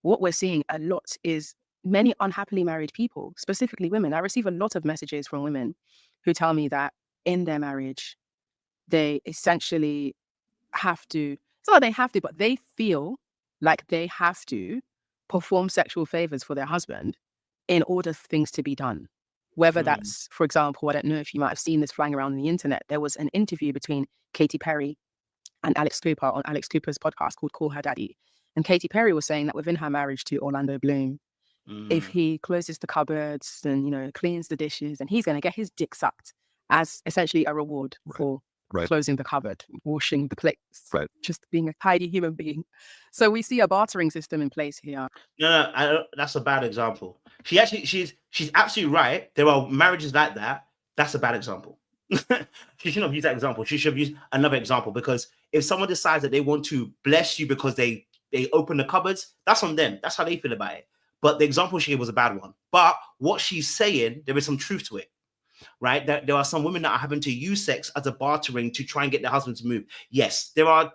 what we're seeing a lot is many unhappily married people, specifically women. I receive a lot of messages from women who tell me that in their marriage, they essentially have to, it's not that they have to, but they feel like they have to perform sexual favors for their husband in order for things to be done. Whether that's, for example, I don't know if you might have seen this flying around on the internet, there was an interview between Katy Perry and Alex Cooper on Alex Cooper's podcast called Call Her Daddy. And Katy Perry was saying that within her marriage to Orlando Bloom, if he closes the cupboards and, you know, cleans the dishes, and he's going to get his dick sucked as essentially a reward for closing the cupboard, washing the plates, just being a tidy human being. So we see a bartering system in place here. No, that's a bad example. She's absolutely right. There are marriages like that. That's a bad example. She shouldn't have used that example. She should have used another example, because if someone decides that they want to bless you because they open the cupboards, that's on them. That's how they feel about it. But the example she gave was a bad one. But what she's saying, there is some truth to it. Right, that there are some women that are having to use sex as a bartering to try and get their husband to move. Yes, there are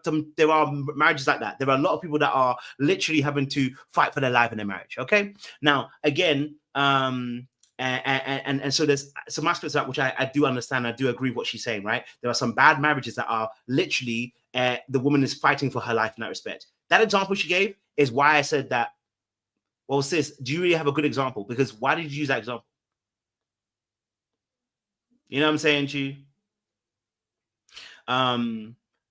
marriages like that. There are a lot of people that are literally having to fight for their life in their marriage. Okay, now again, and so there's some aspects of that which I do understand. I do agree with what she's saying. Right, there are some bad marriages that are literally the woman is fighting for her life in that respect. That example she gave is why I said that. Well, sis, do you really have a good example? Because why did you use that example? You know what I'm saying to you?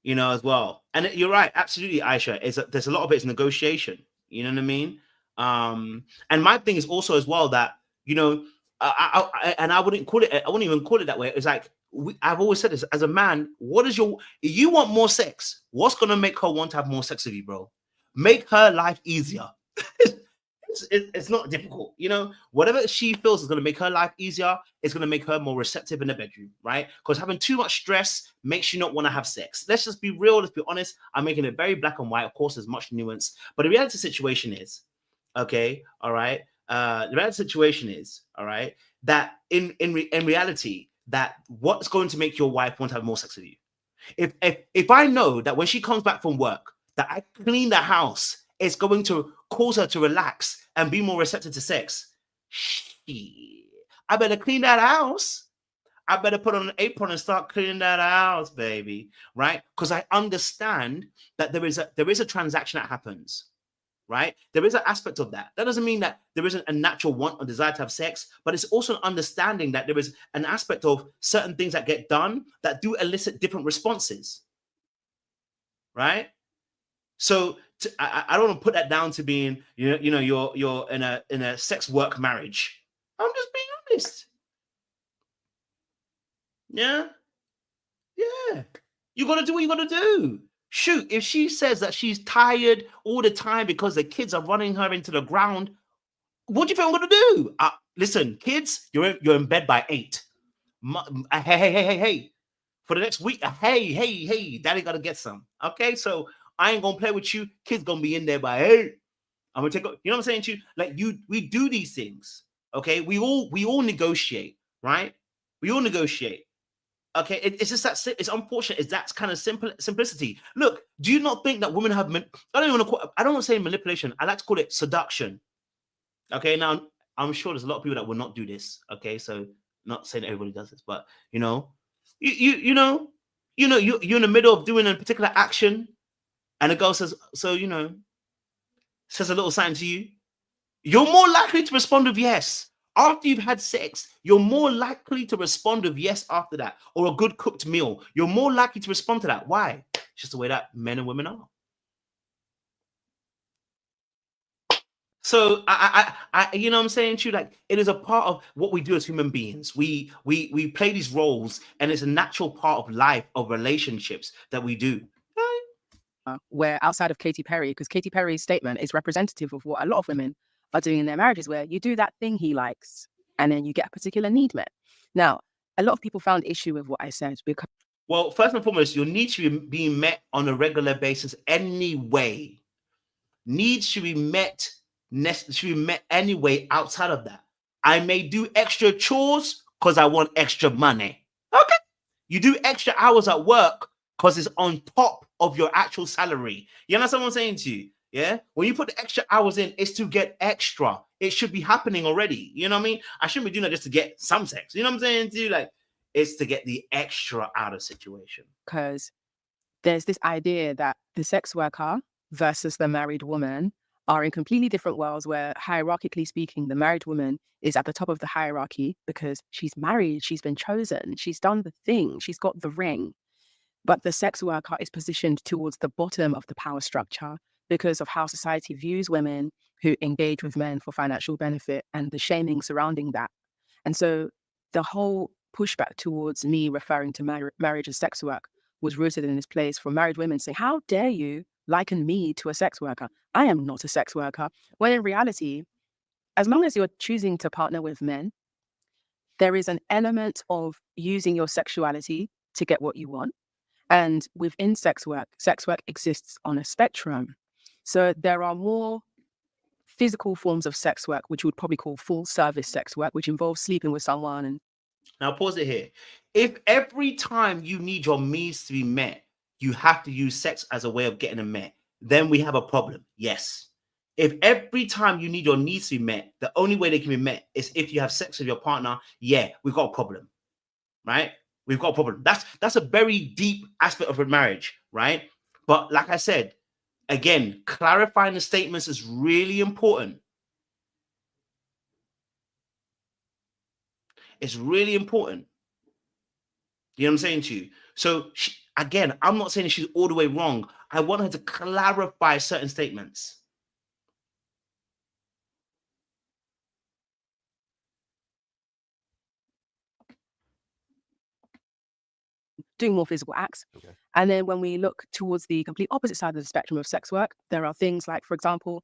You know, as well. And you're right, absolutely, Aisha. There's a lot of it is negotiation. You know what I mean? And my thing is also as well that, you know, I wouldn't call it, I wouldn't even call it that way. It's like, I've always said this, as a man, you want more sex. What's going to make her want to have more sex with you, bro? Make her life easier. It's not difficult, you know. Whatever she feels is going to make her life easier, it's going to make her more receptive in the bedroom, right? Because having too much stress makes you not want to have sex. Let's just be real. Let's be honest. I'm making it very black and white. Of course, there's much nuance, but the reality situation is, okay, all right. The reality situation is, all right, that in reality, that what's going to make your wife want to have more sex with you? If I know that when she comes back from work, that I clean the house, it's going to cause her to relax and be more receptive to sex. I better clean that house. I better put on an apron and start cleaning that house, baby. Right? Because I understand that there is a transaction that happens. Right? There is an aspect of that. That doesn't mean that there isn't a natural want or desire to have sex, but it's also an understanding that there is an aspect of certain things that get done that do elicit different responses. Right? So I don't want to put that down to being, you know, you're in a sex work marriage. I'm just being honest. Yeah. You got to do what you got to do. Shoot, if she says that she's tired all the time because the kids are running her into the ground, what do you think I'm going to do? listen, kids, you're in bed by 8. Hey. For the next week, hey, daddy gotta get some. Okay, so I ain't gonna play with you. Kids gonna be in there by 8. I'm gonna take, you know what I'm saying to you? Like we do these things. Okay, we all negotiate, right? We all negotiate. Okay, it's just that it's unfortunate. It's that kind of simplicity. Look, do you not think that women have? I don't want to say manipulation. I like to call it seduction. Okay, now I'm sure there's a lot of people that will not do this. Okay, so not saying everybody does this, but you know, you're in the middle of doing a particular action, and a girl says, so says a little something to you. You're more likely to respond with yes. After you've had sex, you're more likely to respond with yes after that, or a good cooked meal. You're more likely to respond to that. Why? It's just the way that men and women are. So I you know what I'm saying to you, like it is a part of what we do as human beings. We play these roles, and it's a natural part of life, of relationships that we do. Where outside of Katy Perry, because Katy Perry's statement is representative of what a lot of women are doing in their marriages, where you do that thing he likes and then you get a particular need met. Now, a lot of people found issue with what I said because, well, first and foremost, your needs should be being met on a regular basis anyway. Needs should be met anyway outside of that. I may do extra chores because I want extra money. Okay. You do extra hours at work because it's on top of your actual salary. You understand what I'm saying to you? Yeah. When you put the extra hours in, it's to get extra. It should be happening already. You know what I mean? I shouldn't be doing that just to get some sex. You know what I'm saying to you? Like, it's to get the extra out of situation. Because there's this idea that the sex worker versus the married woman are in completely different worlds, where hierarchically speaking, the married woman is at the top of the hierarchy because she's married, she's been chosen, she's done the thing, she's got the ring. But the sex worker is positioned towards the bottom of the power structure because of how society views women who engage with men for financial benefit and the shaming surrounding that. And so the whole pushback towards me referring to marriage as sex work was rooted in this place for married women saying, how dare you liken me to a sex worker? I am not a sex worker. When in reality, as long as you're choosing to partner with men, there is an element of using your sexuality to get what you want. And within sex work exists on a spectrum. So there are more physical forms of sex work, which we would probably call full service sex work, which involves sleeping with someone. And now pause it here. If every time you need your needs to be met, you have to use sex as a way of getting them met, then we have a problem. Yes. If every time you need your needs to be met, the only way they can be met is if you have sex with your partner, yeah, we've got a problem, right? We've got a problem. That's a very deep aspect of a marriage, right? But like I said, again, clarifying the statements is really important. It's really important. You know what I'm saying to you? So again, I'm not saying she's all the way wrong. I want her to clarify certain statements. doing more physical acts. Okay. And then when we look towards the complete opposite side of the spectrum of sex work, there are things like, for example,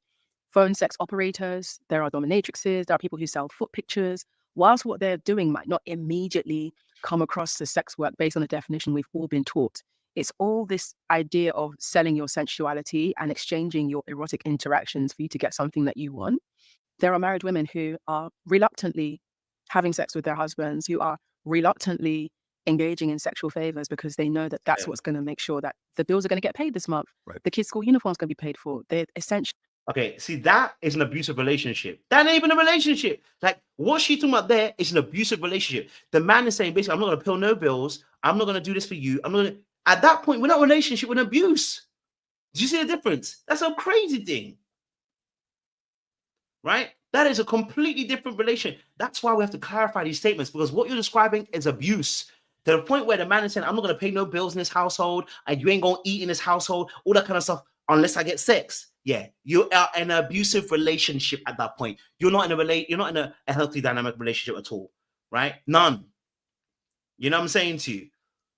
phone sex operators, there are dominatrixes, there are people who sell foot pictures. Whilst what they're doing might not immediately come across as sex work based on the definition we've all been taught, it's all this idea of selling your sensuality and exchanging your erotic interactions for you to get something that you want. There are married women who are reluctantly having sex with their husbands, who are reluctantly engaging in sexual favors because they know that that's what's going to make sure that the bills are going to get paid this month. Right. The kids' school uniform's going to be paid for. They're essentially. Okay, see, that is an abusive relationship. That ain't even a relationship. Like, what she's talking about there is an abusive relationship. The man is saying, basically, I'm not going to pay no bills. I'm not going to do this for you. I'm not going to. At that point, we're not in a relationship with abuse. Do you see the difference? That's a crazy thing. Right? That is a completely different relation. That's why we have to clarify these statements, because what you're describing is abuse. To the point where the man is saying, I'm not going to pay no bills in this household, and you ain't going to eat in this household, all that kind of stuff, unless I get sex. Yeah, you are in an abusive relationship at that point. You're not in a healthy dynamic relationship at all, right? None. You know what I'm saying to you?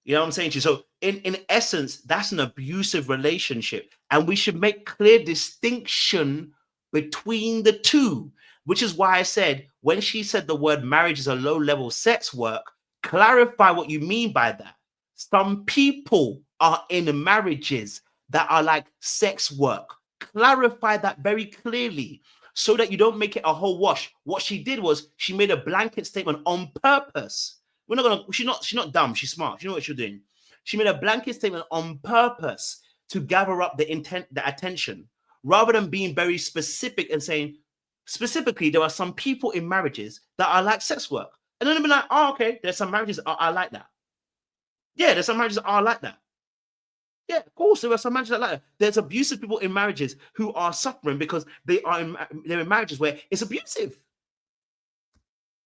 You know what I'm saying to you? So in essence, that's an abusive relationship, and we should make clear distinction between the two, which is why I said when she said the word marriage is a low-level sex work, clarify what you mean by that. Some people are in marriages that are like sex work. Clarify that very clearly so that you don't make it a whole wash. What she did was she made a blanket statement on purpose. She's not dumb, she's smart. You know what she's doing. She made a blanket statement on purpose to gather up the attention, rather than being very specific and saying, specifically, there are some people in marriages that are like sex work. And then they'll be like, oh, okay, there's some marriages that are like that. Yeah, there's some marriages that are like that. Yeah, of course, there are some marriages that like that. There's abusive people in marriages who are suffering because they're in marriages where it's abusive.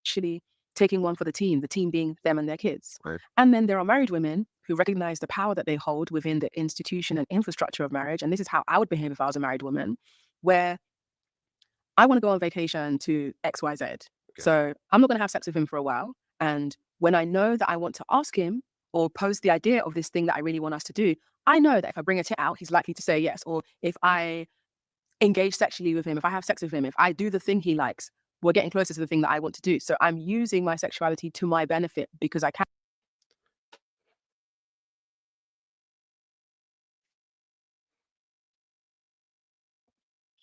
Actually taking one for the team being them and their kids. Right. And then there are married women who recognize the power that they hold within the institution and infrastructure of marriage. And this is how I would behave if I was a married woman, where I want to go on vacation to XYZ. Okay. So I'm not going to have sex with him for a while. And when I know that I want to ask him or pose the idea of this thing that I really want us to do, I know that if I bring a tit out, he's likely to say yes. Or if I engage sexually with him, if I have sex with him, if I do the thing he likes, we're getting closer to the thing that I want to do. So I'm using my sexuality to my benefit because I can.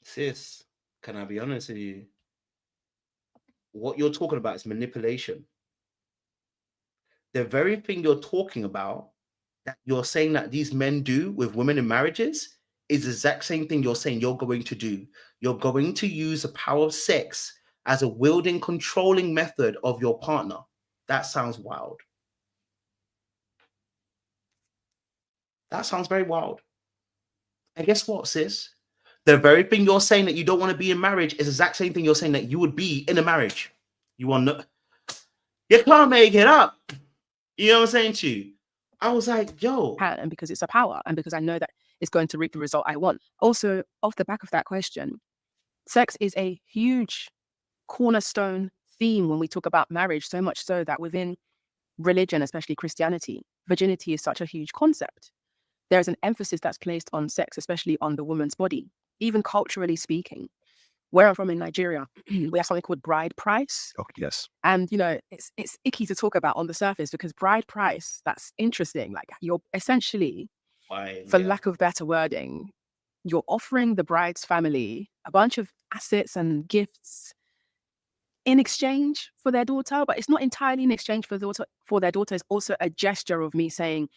Sis, can I be honest with you? What you're talking about is manipulation. The very thing you're talking about, that you're saying that these men do with women in marriages, is the exact same thing you're saying you're going to do. You're going to use the power of sex as a wielding, controlling method of your partner. That sounds wild. That sounds very wild. And guess what, sis? The very thing you're saying that you don't want to be in marriage is the exact same thing you're saying that you would be in a marriage. You can't make it up. You know what I'm saying to you? I was like, yo. And because it's a power and because I know that it's going to reap the result I want. Also, off the back of that question, sex is a huge cornerstone theme when we talk about marriage, so much so that within religion, especially Christianity, virginity is such a huge concept. There's an emphasis that's placed on sex, especially on the woman's body, even culturally speaking. Where I'm from in Nigeria, we have something called bride price. Oh, yes. And, it's icky to talk about on the surface because bride price, that's interesting. Like you're essentially, lack of better wording, you're offering the bride's family a bunch of assets and gifts in exchange for their daughter, but it's not entirely in exchange for their daughter. It's also a gesture of me saying,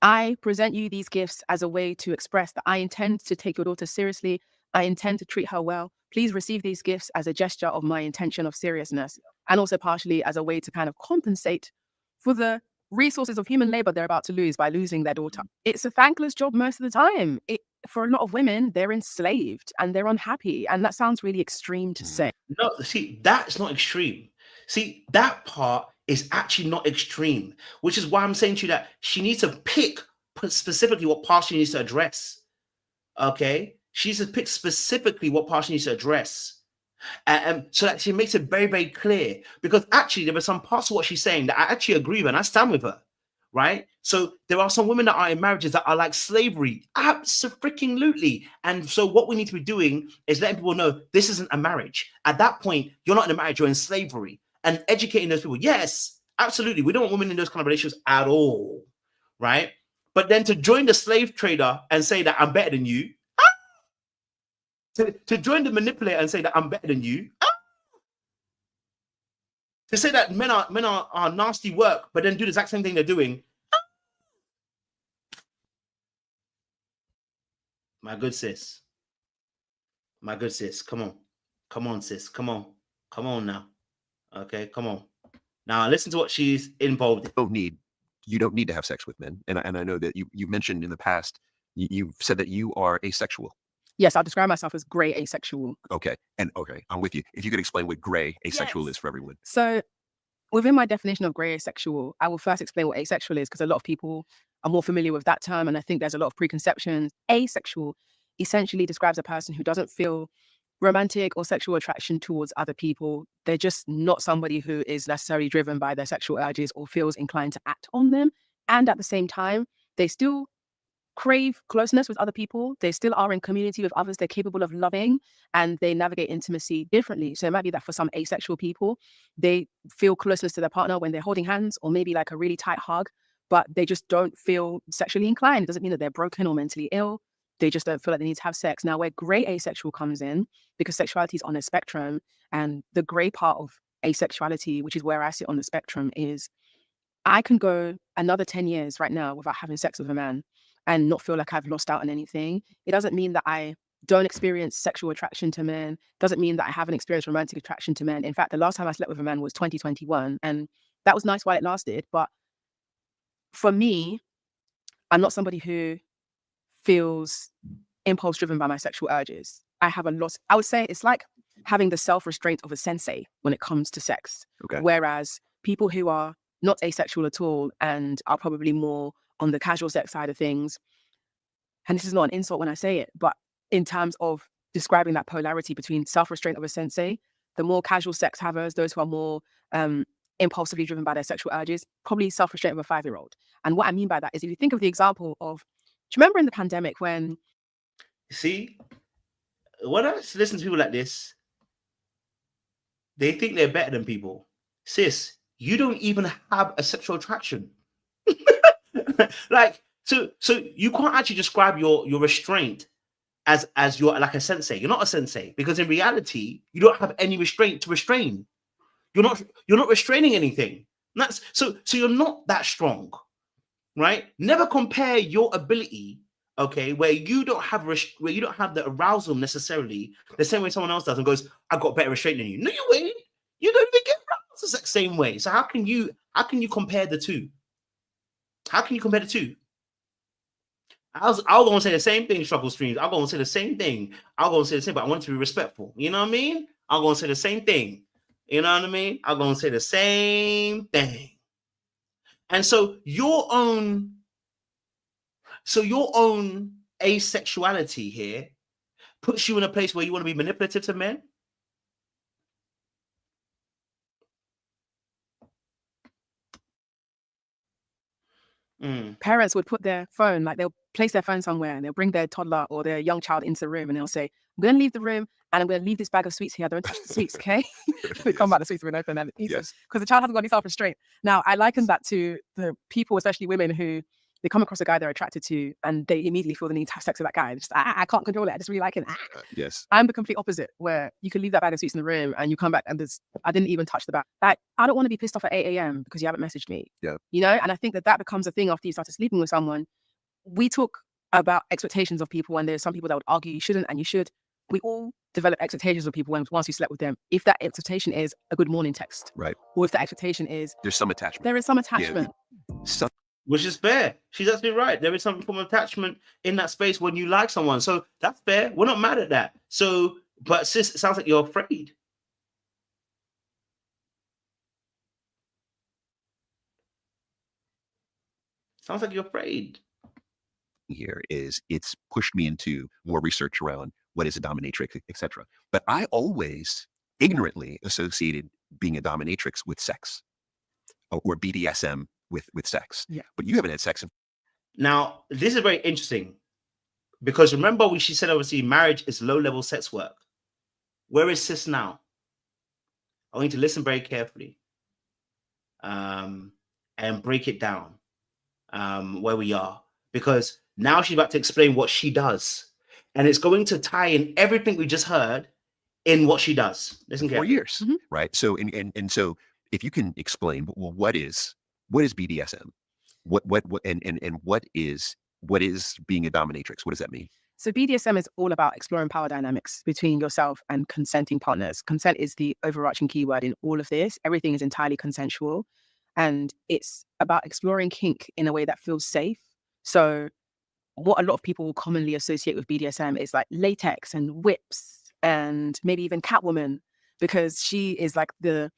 I present you these gifts as a way to express that I intend to take your daughter seriously. I intend to treat her well. Please receive these gifts as a gesture of my intention of seriousness, and also partially as a way to kind of compensate for the resources of human labor they're about to lose by losing their daughter. It's a thankless job most of the time. For a lot of women, they're enslaved and they're unhappy. And that sounds really extreme to say. No, see, that's not extreme. See, that part is actually not extreme, which is why I'm saying to you that she needs to pick specifically what part she needs to address. Okay? She needs to pick specifically what part she needs to address. So that she makes it very, very clear. Because actually, there were some parts of what she's saying that I actually agree with and I stand with her. Right? So there are some women that are in marriages that are like slavery. Absolutely. And so what we need to be doing is letting people know this isn't a marriage. At that point, you're not in a marriage, you're in slavery. And educating those people. Yes, absolutely. We don't want women in those kind of relationships at all. Right? But then to join the slave trader and say that I'm better than you. To join the manipulator and say that I'm better than you. To say that men are nasty work, but then do the exact same thing they're doing. My good sis. My good sis. Come on. Come on, sis. Come on. Come on now. Okay, come on. Now listen to what she's involved in. You don't need to have sex with men. And I know that you mentioned in the past, you've said that you are asexual. Yes, I'll describe myself as gray asexual. Okay. Okay, I'm with you. If you could explain what gray asexual is for everyone. So within my definition of gray asexual, I will first explain what asexual is because a lot of people are more familiar with that term. And I think there's a lot of preconceptions. Asexual essentially describes a person who doesn't feel romantic or sexual attraction towards other people. They're just not somebody who is necessarily driven by their sexual urges or feels inclined to act on them. And at the same time, they still crave closeness with other people. They still are in community with others. They're capable of loving, and they navigate intimacy differently. So it might be that for some asexual people, they feel closeness to their partner when they're holding hands, or maybe like a really tight hug, but they just don't feel sexually inclined. It doesn't mean that they're broken or mentally ill. They just don't feel like they need to have sex. Now, where gray asexual comes in, because sexuality is on a spectrum, and the gray part of asexuality, which is where I sit on the spectrum, is I can go another 10 years right now without having sex with a man and not feel like I've lost out on anything. It doesn't mean that I don't experience sexual attraction to men. Doesn't mean that I haven't experienced romantic attraction to men. In fact, the last time I slept with a man was 2021, and that was nice while it lasted. But for me, I'm not somebody who feels impulse driven by my sexual urges. I have a lot. I would say it's like having the self-restraint of a sensei when it comes to sex. Okay. Whereas people who are not asexual at all and are probably more on the casual sex side of things, and this is not an insult when I say it, but in terms of describing that polarity between self-restraint of a sensei, the more casual sex havers, those who are more impulsively driven by their sexual urges, probably self-restraint of a 5-year-old. And what I mean by that is, if you think of the example of, do you remember in the pandemic when... See, when I listen to people like this, they think they're better than people. Sis, you don't even have a sexual attraction. Like, so you can't actually describe your restraint as you're like a sensei. You're not a sensei, because in reality, you don't have any restraint to restrain. You're not restraining anything. That's so you're not that strong, right? Never compare your ability, okay, where you don't have the arousal necessarily the same way someone else does and goes, I've got better restraint than you. No, you ain't. You don't even get aroused the exact same way. So how can you compare the two? How can you compare the two? I'll go and say the same thing, struggle streams. I'll go and say the same thing. I'll go and say the same, but I want it to be respectful. You know what I mean? I'll go and say the same thing. You know what I mean? I'll go and say the same thing. And so your own asexuality here puts you in a place where you want to be manipulative to men. Parents would put their phone, like they'll place their phone somewhere and they'll bring their toddler or their young child into the room and they'll say, I'm going to leave the room and I'm going to leave this bag of sweets here. Don't touch the sweets, okay? They come back, the sweets are going to open and eat them because the child hasn't got any self-restraint. Now, I liken that to the people, especially women, who they come across a guy they're attracted to and they immediately feel the need to have sex with that guy. Just, I can't control it. I just really like him. Yes. I'm the complete opposite, where you can leave that bag of sweets in the room and you come back and I didn't even touch the bag. Like, I don't want to be pissed off at 8 a.m. because you haven't messaged me. Yeah. You know, and I think that becomes a thing after you started sleeping with someone. We talk about expectations of people, and there's some people that would argue you shouldn't and you should. We all develop expectations of people once you slept with them. If that expectation is a good morning text, right, or if the expectation is there's some attachment. There is some attachment. Yeah. Which is fair. She's absolutely right. There is some form of attachment in that space when you like someone. So that's fair. We're not mad at that. So, but sis, it sounds like you're afraid. Sounds like you're afraid. Here is it's pushed me into more research around what is a dominatrix, etc. But I always ignorantly associated being a dominatrix with sex or BDSM with sex. Yeah. But you haven't had sex. Now, this is very interesting because remember she said, obviously, marriage is low-level sex work. Where is sis now? I want you to listen very carefully and break it down where we are, because now she's about to explain what she does, and it's going to tie in everything we just heard in what she does. Listen, 4 years, right? So and so, if you can explain, well, what is BDSM? What is being a dominatrix? What does that mean? So BDSM is all about exploring power dynamics between yourself and consenting partners. Consent is the overarching keyword in all of this. Everything is entirely consensual, and it's about exploring kink in a way that feels safe. So what a lot of people will commonly associate with BDSM is like latex and whips and maybe even Catwoman, because she is like the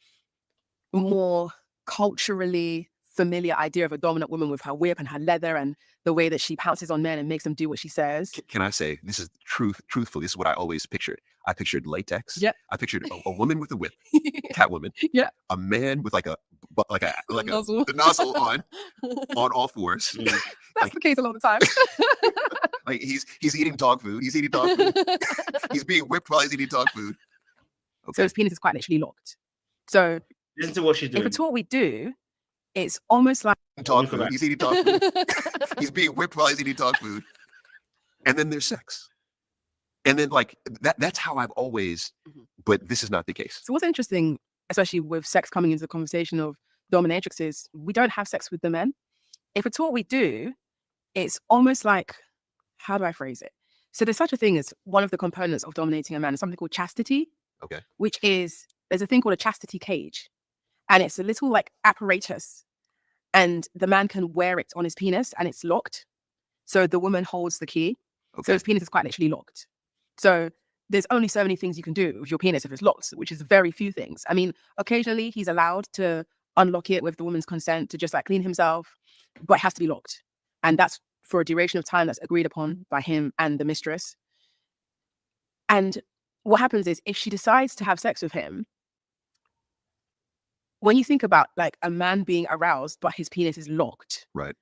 more culturally familiar idea of a dominant woman with her whip and her leather and the way that she pounces on men and makes them do what she says. Can I say, this is truthful, this is what I always pictured. I pictured latex. Yeah. I pictured a woman with a whip, Catwoman. Yeah. A man with like a but like the nozzle on all fours. That's the case a lot of the time. Like he's eating dog food. He's eating dog food. He's being whipped while he's eating dog food. Okay. So his penis is quite literally locked. So listen to what she's doing. If it's what we do, it's almost like dog food. He's eating dog food. He's being whipped while he's eating dog food. And then there's sex. And then like that's how I've always, but this is not the case. So what's interesting, especially with sex coming into the conversation of dominatrix, is we don't have sex with the men. If it's what we do, it's almost like, how do I phrase it? So there's such a thing as one of the components of dominating a man is something called chastity. Okay. Which is, there's a thing called a chastity cage. And it's a little like apparatus. And the man can wear it on his penis and it's locked. So the woman holds the key. Okay. So his penis is quite literally locked. So there's only so many things you can do with your penis if it's locked, which is very few things. I mean, occasionally he's allowed to unlock it with the woman's consent to just like clean himself, but it has to be locked. And that's for a duration of time that's agreed upon by him and the mistress. And what happens is if she decides to have sex with him, when you think about like a man being aroused, but his penis is locked. Right.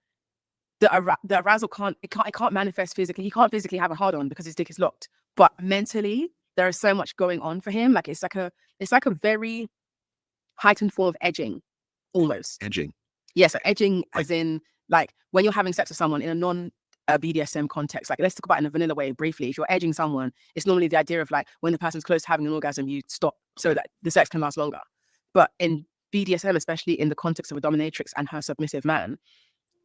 The arousal can't manifest physically. He can't physically have a hard on because his dick is locked. But mentally, there is so much going on for him. Like it's like a very heightened form of edging, almost. Edging. Yes, yeah, so edging as in like when you're having sex with someone in a non-BDSM context. Like let's talk about it in a vanilla way briefly. If you're edging someone, it's normally the idea of like when the person's close to having an orgasm, you stop so that the sex can last longer. But in BDSM, especially in the context of a dominatrix and her submissive man,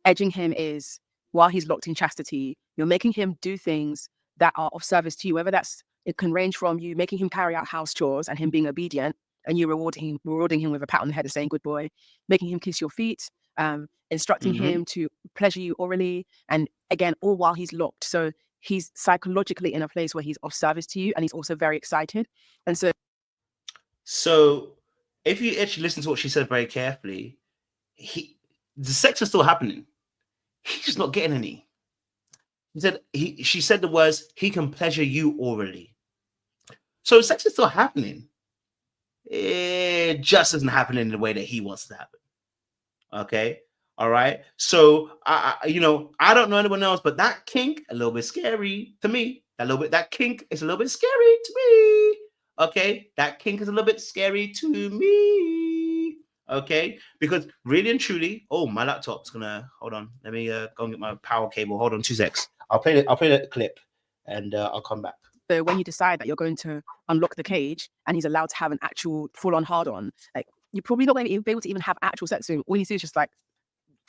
edging him is while he's locked in chastity, you're making him do things that are of service to you, whether it can range from you making him carry out house chores and him being obedient and you rewarding him with a pat on the head and saying good boy, making him kiss your feet, instructing him to pleasure you orally, and again, all while he's locked. So he's psychologically in a place where he's of service to you and he's also very excited. And so if you actually listen to what she said very carefully, the sex is still happening. He's just not getting any. She said the words, he can pleasure you orally. So sex is still happening. It just isn't happening in the way that he wants it to happen. Okay. All right. So I don't know anyone else, but that kink a little bit scary to me. That kink is a little bit scary to me. Okay. That kink is a little bit scary to me. Okay, because really and truly, oh, my laptop's gonna hold on. Let me go and get my power cable. Hold on 2 seconds. I'll play the clip and I'll come back. So when you decide that you're going to unlock the cage and he's allowed to have an actual full-on hard-on, like you're probably not going to be able to even have actual sex with him. All you see is just like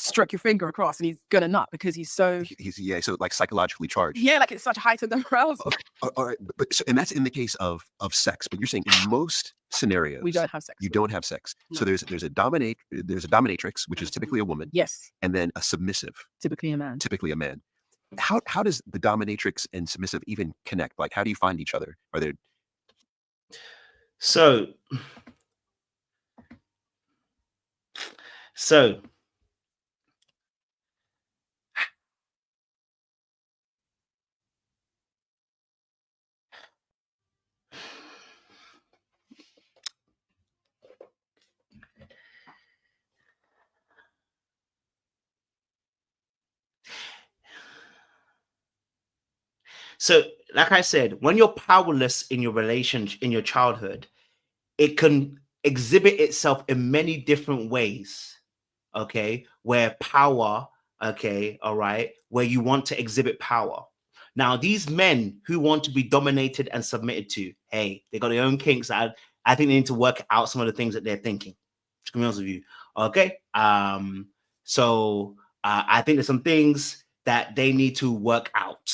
stroke your finger across and he's gonna nut because he's so like psychologically charged. Yeah, like it's such heightened arousal. All right, but and that's in the case of sex. But you're saying in most scenarios we don't have sex. You don't have sex. No. So there's a dominatrix, which is typically a woman. Yes. And then a submissive. Typically a man. How does the dominatrix and submissive even connect? Like, how do you find each other? Are there? So like I said, when you're powerless in your relationship, in your childhood, it can exhibit itself in many different ways. Okay, where power, okay, all right, where you want to exhibit power. Now, these men who want to be dominated and submitted to, hey, they got their own kinks. I think they need to work out some of the things that they're thinking. To be honest with you, okay. So I think there's some things that they need to work out.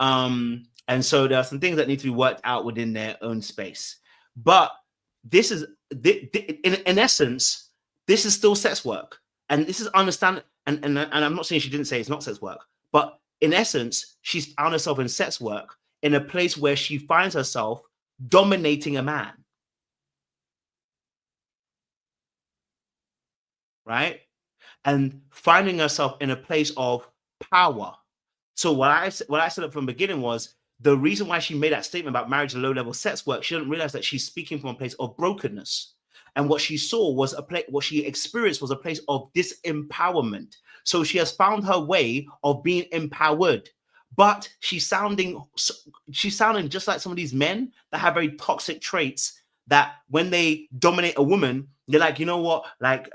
And so there are some things that need to be worked out within their own space. But this is, in essence, this is still sex work. And this is understand. And I'm not saying she didn't say it's not sex work, but in essence, she's found herself in sex work in a place where she finds herself dominating a man. Right? And finding herself in a place of power. So what I said up from the beginning was the reason why she made that statement about marriage and low-level sex work, she didn't realize that she's speaking from a place of brokenness. And what she saw was what she experienced was a place of disempowerment. So she has found her way of being empowered, but she's sounding just like some of these men that have very toxic traits, that when they dominate a woman, they're like, you know what, like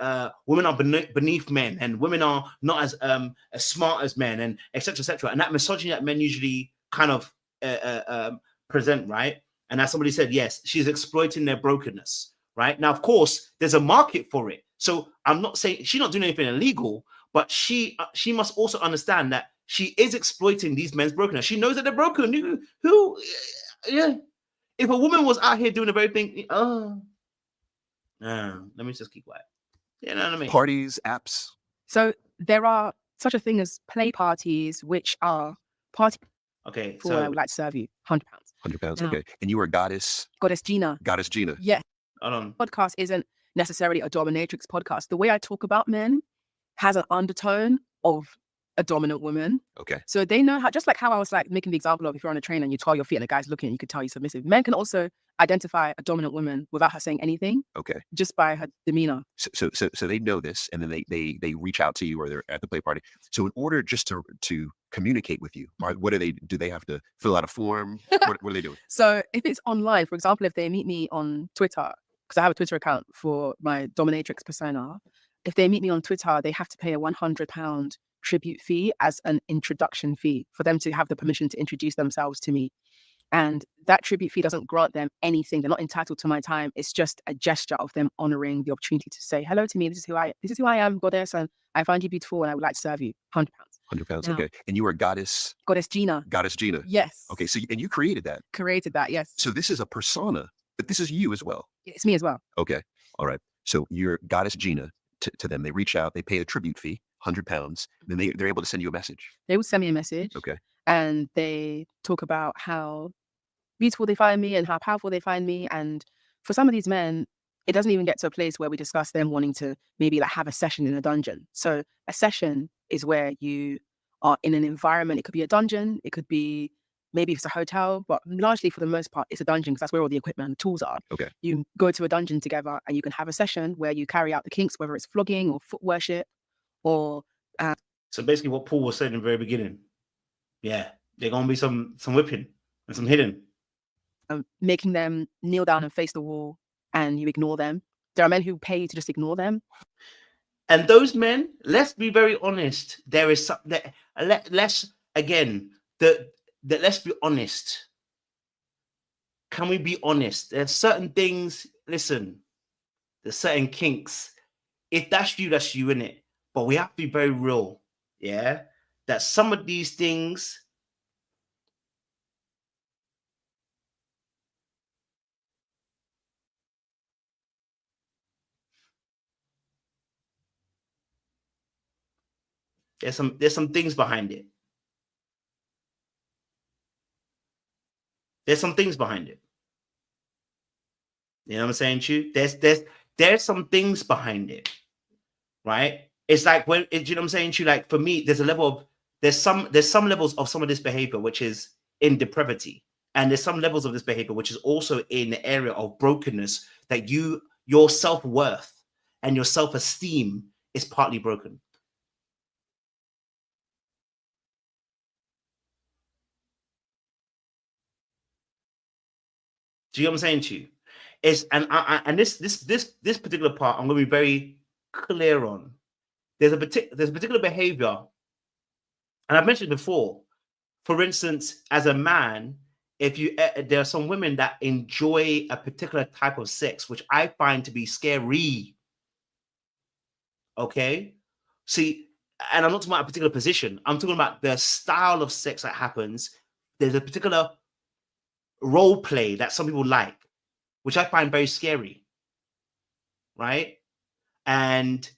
women are beneath men, and women are not as smart as men, and etc. etc. And that misogyny that men usually kind of present, right? And as somebody said, yes, she's exploiting their brokenness, right? Now, of course, there's a market for it. So I'm not saying she's not doing anything illegal, but she must also understand that she is exploiting these men's brokenness. She knows that they're broken. Yeah. If a woman was out here doing the very thing, let me just keep quiet. You know what I mean? Parties, apps. So there are such a thing as play parties, which are party. Okay, so I would like to serve you £100. £100. Okay, and you are Goddess Gina. Goddess Gina. Yeah. Hold on. Podcast isn't necessarily a dominatrix podcast. The way I talk about men has an undertone of a dominant woman. Okay. So they know how, just like how I was like making the example of if you're on a train and you twirl your feet and the guy's looking, you could tell you're submissive. Men can also identify a dominant woman without her saying anything. Okay. Just by her demeanor. So they know this, and then they reach out to you, or they're at the play party. So in order just to communicate with you, what do they do? Do they have to fill out a form? What are they doing? So if it's online, for example, if they meet me on Twitter, because I have a Twitter account for my dominatrix persona, if they meet me on Twitter, they have to pay a £100 tribute fee as an introduction fee for them to have the permission to introduce themselves to me. And that tribute fee doesn't grant them anything. They're not entitled to my time. It's just a gesture of them honoring the opportunity to say hello to me. This is who I am, Goddess, and I find you beautiful, and I would like to serve you £100. £100. Okay. And you are Goddess Gina. Goddess Gina. Yes. Okay. So and you created that. Created that. Yes. So this is a persona, but this is you as well. It's me as well. Okay. All right. So you're Goddess Gina to them. They reach out. They pay a tribute fee, £100. Then they're able to send you a message. They will send me a message. Okay. And they talk about how beautiful they find me and how powerful they find me. And for some of these men, it doesn't even get to a place where we discuss them wanting to maybe like have a session in a dungeon. So a session is where you are in an environment. It could be a dungeon. It could be maybe it's a hotel, but largely for the most part, it's a dungeon because that's where all the equipment and the tools are. Okay. You go to a dungeon together and you can have a session where you carry out the kinks, whether it's flogging or foot worship or... So basically what Paul was saying in the very beginning. Yeah, there's going to be some whipping and some hitting. Making them kneel down and face the wall and you ignore them. There are men who pay you to just ignore them. And those men, let's be very honest. There is some that let's be honest. Can we be honest? There's certain things, listen, there's certain kinks. If that's you, innit? But we have to be very real, yeah? That some of these things, there's some things behind it. There's some things behind it. You know what I'm saying to you? There's some things behind it, right? It's like when you know what I'm saying to you. Like for me, there's some levels of some of this behavior which is in depravity, and there's some levels of this behavior which is also in the area of brokenness that your self-worth and your self-esteem is partly broken. Do you know what I'm saying to you? And this particular part I'm going to be very clear on. There's a particular behavior, and I've mentioned before. For instance, as a man, if you there are some women that enjoy a particular type of sex, which I find to be scary. Okay, see, and I'm not talking about a particular position. I'm talking about the style of sex that happens. There's a particular role play that some people like, which I find very scary, right? And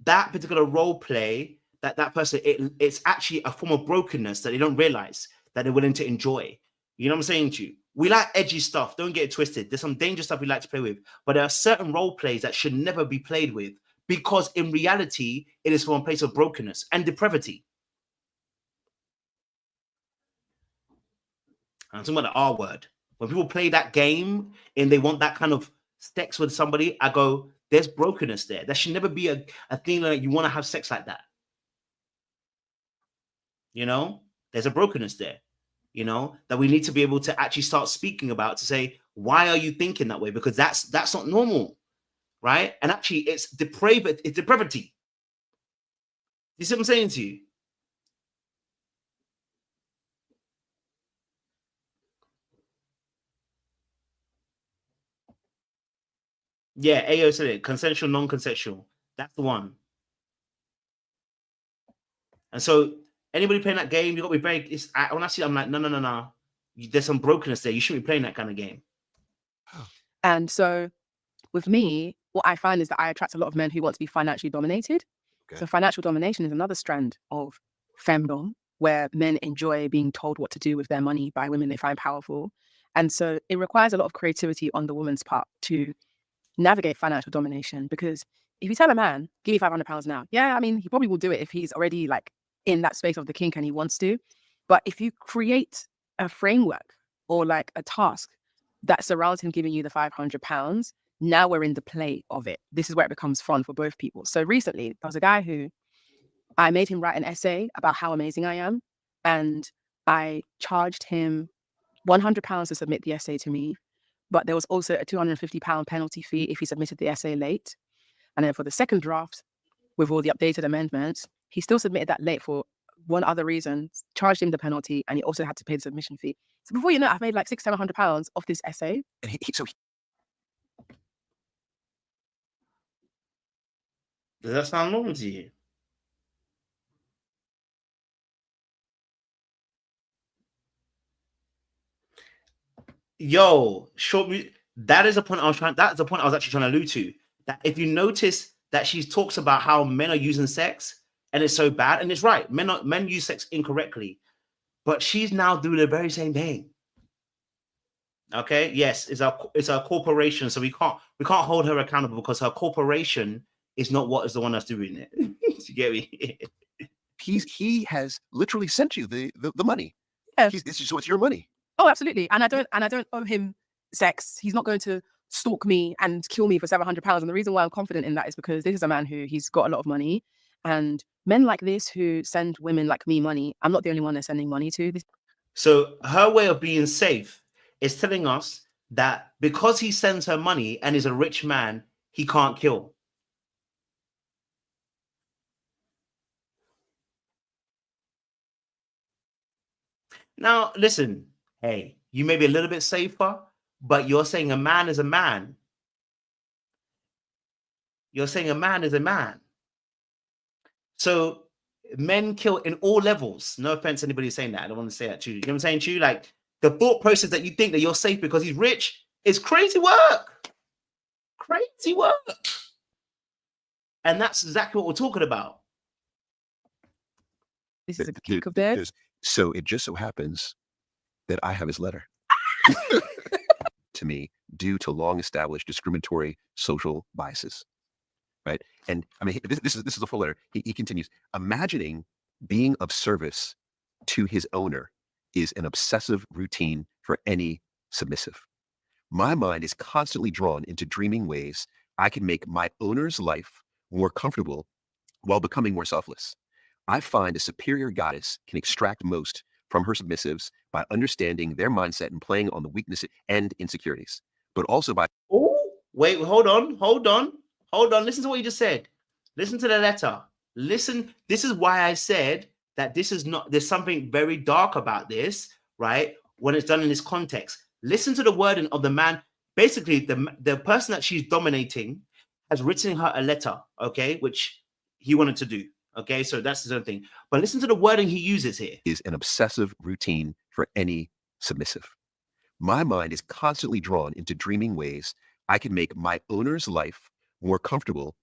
that particular role play, that person, it's actually a form of brokenness that they don't realize that they're willing to enjoy. You know what I'm saying to you? We like edgy stuff. Don't get it twisted. There's some dangerous stuff we like to play with, but there are certain role plays that should never be played with because in reality, it is from a place of brokenness and depravity. I'm talking about the R word. When people play that game and they want that kind of sex with somebody, I go, there's brokenness there. There should never be a thing like you want to have sex like that. You know, there's a brokenness there, you know, that we need to be able to actually start speaking about, to say, why are you thinking that way? Because that's not normal, right? And actually, it's depravity. You see what I'm saying to you? Yeah, AO said it. Consensual, non-consensual. That's the one. And so anybody playing that game, you got to be very. When I see it, I'm like, no. There's some brokenness there. You shouldn't be playing that kind of game. And so with me, what I find is that I attract a lot of men who want to be financially dominated. Okay. So financial domination is another strand of femdom, where men enjoy being told what to do with their money by women they find powerful. And so it requires a lot of creativity on the woman's part to navigate financial domination, because if you tell a man, give me £500 now, yeah, I mean, he probably will do it if he's already like in that space of the kink and he wants to. But if you create a framework or like a task that surrounds him giving you the £500, now we're in the play of it. This is where it becomes fun for both people. So recently, there was a guy who I made him write an essay about how amazing I am. And I charged him £100 to submit the essay to me. But there was also a £250 penalty fee if he submitted the essay late. And then for the second draft, with all the updated amendments, he still submitted that late for one other reason, charged him the penalty, and he also had to pay the submission fee. So before you know it, I've made like £600-700 off this essay. And Does that sound normal to you? Yo, that is a point that's the point I was actually trying to allude to. That if you notice that she talks about how men are using sex and it's so bad, and it's right, men use sex incorrectly, but she's now doing the very same thing. Okay, yes, it's a corporation, so we can't hold her accountable because her corporation is not what is the one that's doing it. You get me? He has literally sent you the money. Yeah. So it's your money. Oh, absolutely. And I don't owe him sex. He's not going to stalk me and kill me for £700. And the reason why I'm confident in that is because this is a man he's got a lot of money. And men like this who send women like me money, I'm not the only one they're sending money to. So her way of being safe is telling us that because he sends her money and is a rich man, he can't kill. Now, listen, hey, you may be a little bit safer, but you're saying a man is a man. You're saying a man is a man. So men kill in all levels. No offense to anybody saying that. I don't want to say that to you. You know what I'm saying to you? Like, the thought process that you think that you're safe because he's rich is crazy work. Crazy work. And that's exactly what we're talking about. This is a kink of theirs. So it just so happens that I have his letter to me due to long-established discriminatory social biases, right? And I mean, this is a full letter. He continues, imagining being of service to his owner is an obsessive routine for any submissive. My mind is constantly drawn into dreaming ways I can make my owner's life more comfortable while becoming more selfless. I find a superior goddess can extract most from her submissives by understanding their mindset and playing on the weaknesses and insecurities, but also by... Oh, wait, hold on. Listen to what you just said. Listen to the letter. Listen. This is why I said that there's something very dark about this, right? When it's done in this context. Listen to the wording of the man. Basically, the person that she's dominating has written her a letter, okay, which he wanted to do. Okay, so that's his own thing. But listen to the wording he uses here. Is an obsessive routine for any submissive. My mind is constantly drawn into dreaming ways I can make my owner's life more comfortable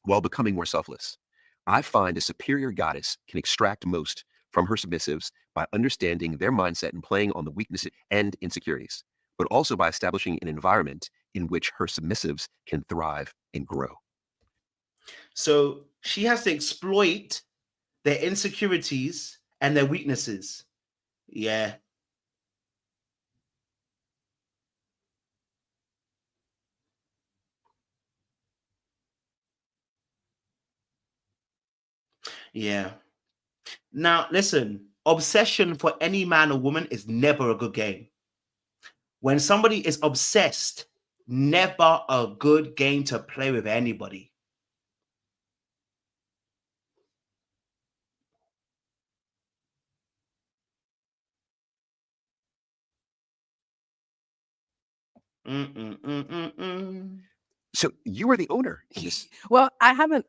while becoming more selfless. I find a superior goddess can extract most from her submissives by understanding their mindset and playing on the weaknesses and insecurities, but also by establishing an environment in which her submissives can thrive and grow. So she has to exploit their insecurities and their weaknesses. Yeah. Yeah. Now, listen, obsession for any man or woman is never a good game. When somebody is obsessed, never a good game to play with anybody. So you were the owner. Well, I haven't.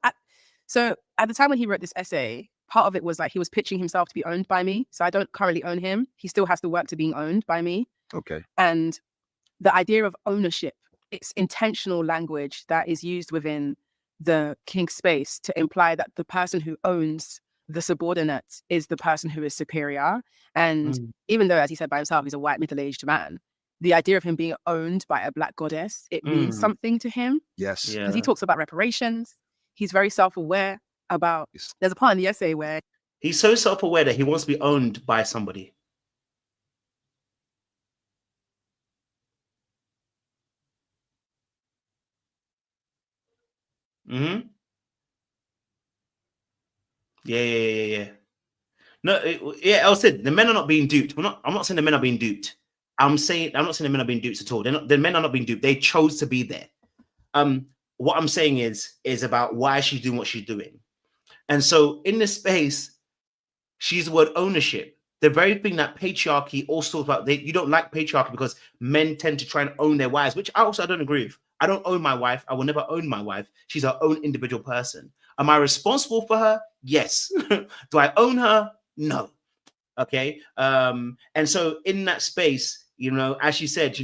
So at the time when he wrote this essay, part of it was like he was pitching himself to be owned by me. So I don't currently own him. He still has to work to being owned by me. Okay. And the idea of ownership, it's intentional language that is used within the kink space to imply that the person who owns the subordinate is the person who is superior. And even though, as he said by himself, he's a white middle-aged man, the idea of him being owned by a Black goddess, it means something to him. Yes. Because he talks about reparations. He's very self-aware about, there's a part in the essay where he's so self-aware that he wants to be owned by somebody. Yeah. No, I said the men are not being duped. I'm not saying the men are being duped. I'm not saying the men are being duped at all. The men are not being duped. They chose to be there. What I'm saying is about why she's doing what she's doing. And so in this space, she's the word ownership. The very thing that patriarchy also talks about. You don't like patriarchy because men tend to try and own their wives, which I don't agree with. I don't own my wife. I will never own my wife. She's her own individual person. Am I responsible for her? Yes. Do I own her? No. Okay. And so in that space, as she said,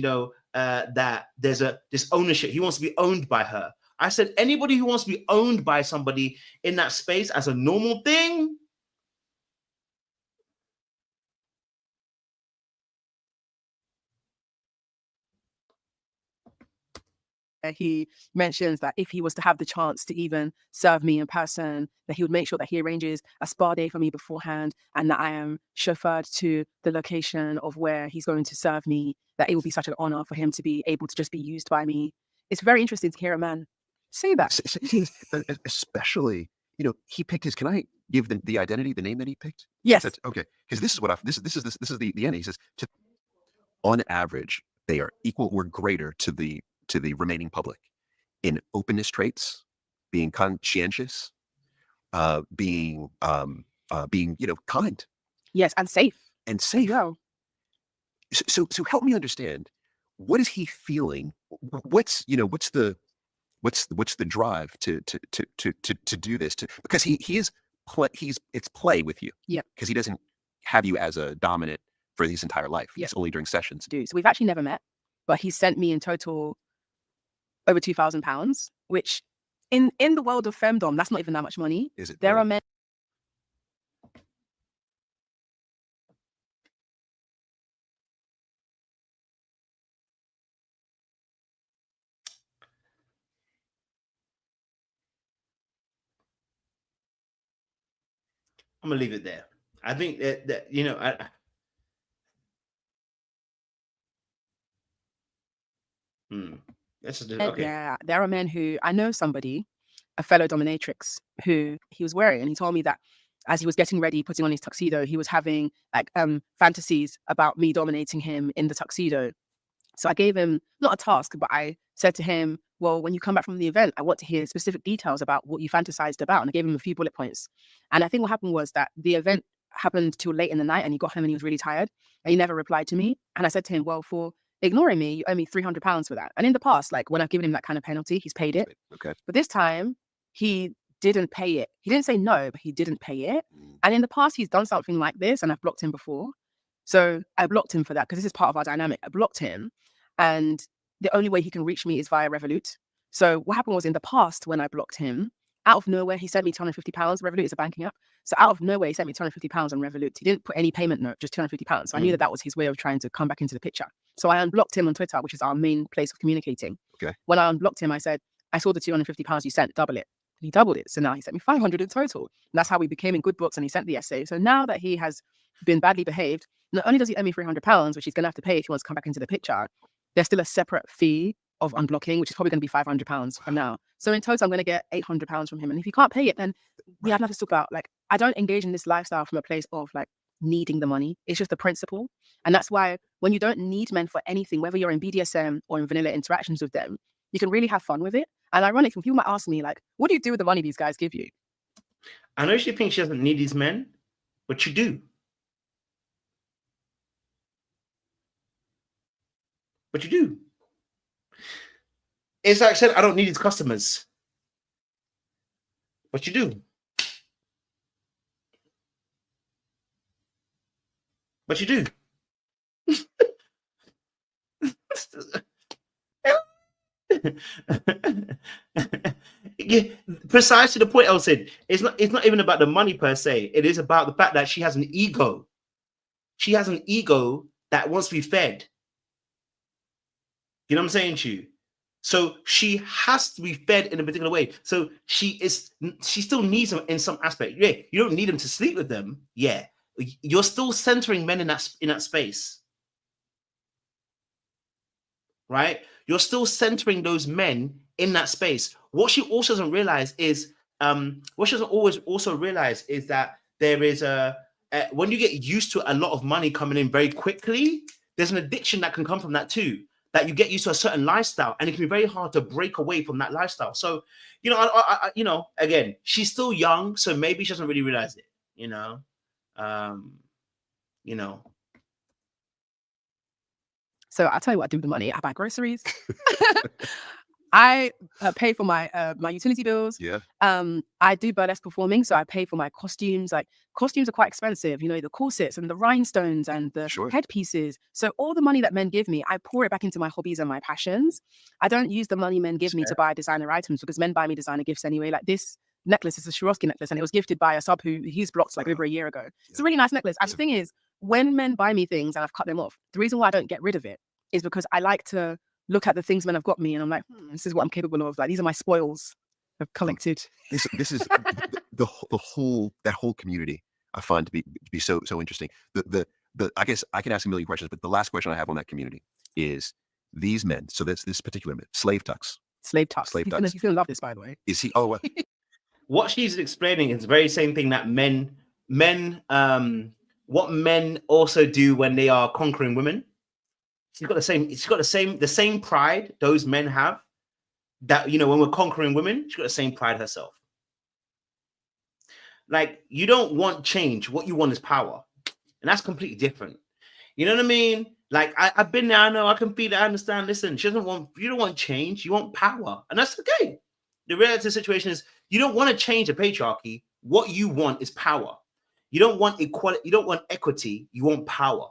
that there's this ownership. He wants to be owned by her. I said, anybody who wants to be owned by somebody in that space as a normal thing, he mentions that if he was to have the chance to even serve me in person, that he would make sure that he arranges a spa day for me beforehand and that I am chauffeured to the location of where he's going to serve me, that it would be such an honor for him to be able to just be used by me. It's very interesting to hear a man say that. Especially, he picked his, can I give the identity, the name that he picked? Yes. Okay. Because this is what this is the end. He says, on average, they are equal or greater to the remaining public in openness traits, being conscientious, being kind. Yes, and safe. And safe. Yeah. So help me understand, what is he feeling? What's the drive to do this? Because it's play with you. Yeah. Because he doesn't have you as a dominant for his entire life. Yep. It's only during sessions. So we've actually never met, but he sent me in total over £2,000, which in the world of femdom, that's not even that much money. Is it? There are men. I'm gonna leave it there. I think that okay. Yeah, there are men who, I know somebody, a fellow dominatrix, who he was wearing, and he told me that as he was getting ready, putting on his tuxedo, he was having like fantasies about me dominating him in the tuxedo. So I gave him not a task, but I said to him, well, when you come back from the event, I want to hear specific details about what you fantasized about. And I gave him a few bullet points. And I think what happened was that the event happened till late in the night and he got home and he was really tired and he never replied to me. And I said to him, well, for ignoring me, you owe me £300 for that. And in the past, like when I've given him that kind of penalty, he's paid it. Okay. But this time he didn't pay it. He didn't say no, but he didn't pay it. And in the past, he's done something like this and I've blocked him before. So I blocked him for that because this is part of our dynamic. I blocked him. And the only way he can reach me is via Revolut. So what happened was in the past when I blocked him, out of nowhere, he sent me £250. Revolut is a banking app. So out of nowhere, he sent me £250 on Revolut. He didn't put any payment note, just £250. So I knew that was his way of trying to come back into the picture. So I unblocked him on Twitter, which is our main place of communicating. Okay. When I unblocked him, I said, I saw the £250 you sent, double it. And he doubled it. So now he sent me 500 in total. And that's how we became in good books and he sent the essay. So now that he has been badly behaved, not only does he owe me £300, which he's going to have to pay if he wants to come back into the picture, there's still a separate fee of unblocking, which is probably going to be £500 from now. So in total, I'm going to get £800 from him. And if he can't pay it, then we have nothing to talk about. Like, I don't engage in this lifestyle from a place of like needing the money. It's just the principle. And that's why when you don't need men for anything, whether you're in BDSM or in vanilla interactions with them, you can really have fun with it. And ironically, people might ask me, like, what do you do with the money these guys give you? I know she thinks she doesn't need these men, but you do. But you do. It's like I said, I don't need these customers. But you do. But you do. Yeah, precisely the point I said. It's not even about the money per se. It is about the fact that she has an ego. She has an ego that wants to be fed. You know what I'm saying to you? So she has to be fed in a particular way. So she still needs them in some aspect. Yeah, you don't need them to sleep with them. Yeah, you're still centering men in that space, right? You're still centering those men in that space. What she also doesn't realize is, what she doesn't always also realize is that there is when you get used to a lot of money coming in very quickly, there's an addiction that can come from that too. That you get used to a certain lifestyle, and it can be very hard to break away from that lifestyle. So, you know, you know, again, she's still young, so maybe she doesn't really realize it. You know. So I'll tell you what I do with the money. I buy groceries. I pay for my my utility bills. Yeah. I do burlesque performing, so I pay for my costumes. Like, costumes are quite expensive, you know, the corsets and the rhinestones and the headpieces. So all the money that men give me, I pour it back into my hobbies and my passions. I don't use the money men give me to buy designer items, because men buy me designer gifts anyway. Like, this necklace is a Swarovski necklace, and it was gifted by a sub who he's blocked like over a year ago. It's a really nice necklace. And the thing is, when men buy me things and I've cut them off, the reason why I don't get rid of it is because I like to look at the things men have got me, and I'm like, this is what I'm capable of. Like, these are my spoils I've collected. This is the whole community I find to be so interesting. The I guess I can ask a million questions, but the last question I have on that community is these men. So this particular man, slave tux. Slave tux. He's gonna love this, by the way. Is he? Oh, what she's explaining is the very same thing that what men also do when they are conquering women. She's got the same pride those men have, that, you know, when we're conquering women, she's got the same pride herself. Like, you don't want change. What you want is power. And that's completely different. You know what I mean? Like, I've been there. I know. I can feel it. I understand. Listen, you don't want change. You want power. And that's okay. The reality of the situation is, you don't want to change the patriarchy. What you want is power. You don't want equality. You don't want equity. You want power.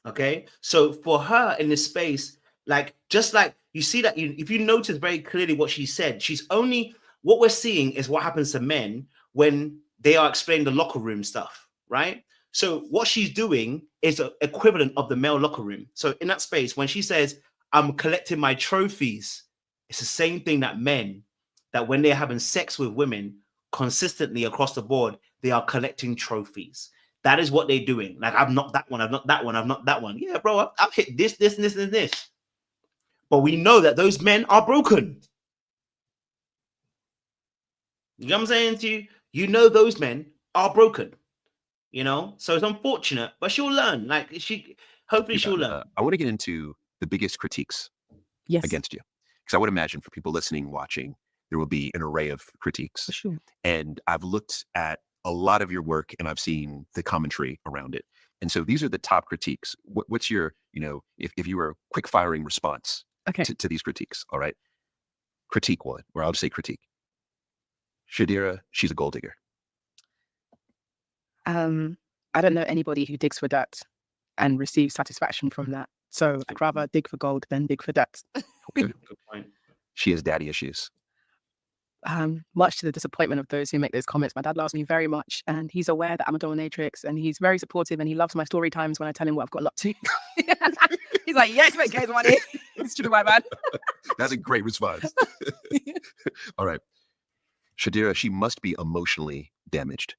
Okay, so for her in this space, like, just like you see that, if you notice very clearly what she said, what we're seeing is what happens to men when they are explaining the locker room stuff, right? So what she's doing is an equivalent of the male locker room. So in that space, when she says, I'm collecting my trophies, it's the same thing that men, that when they're having sex with women consistently across the board, they are collecting trophies. That is what they're doing. Like, I've knocked that one, I've knocked that one, I've knocked that one. Yeah, bro, I've hit this, and this. But we know that those men are broken. You know what I'm saying to you? You know those men are broken. You know? So it's unfortunate, but she'll learn. Like, hopefully she'll learn. I want to get into the biggest critiques against you. Because I would imagine for people listening, watching, there will be an array of critiques. For sure. And I've looked at a lot of your work, and I've seen the commentary around it. And so these are the top critiques. What's your, you know, if you were a quick firing response to these critiques, all right? Critique one, or I'll just say critique. Chidera, she's a gold digger. I don't know anybody who digs for dirt and receives satisfaction from that. So I'd rather dig for gold than dig for dirt. Okay. Good point. She has daddy issues. Much to the disappointment of those who make those comments. My dad loves me very much, and he's aware that I'm a dominatrix, and he's very supportive, and he loves my story times when I tell him what I've got up to. He's like, yes, make guys money. It's true, my man. That's a great response. All right. Chidera, she must be emotionally damaged.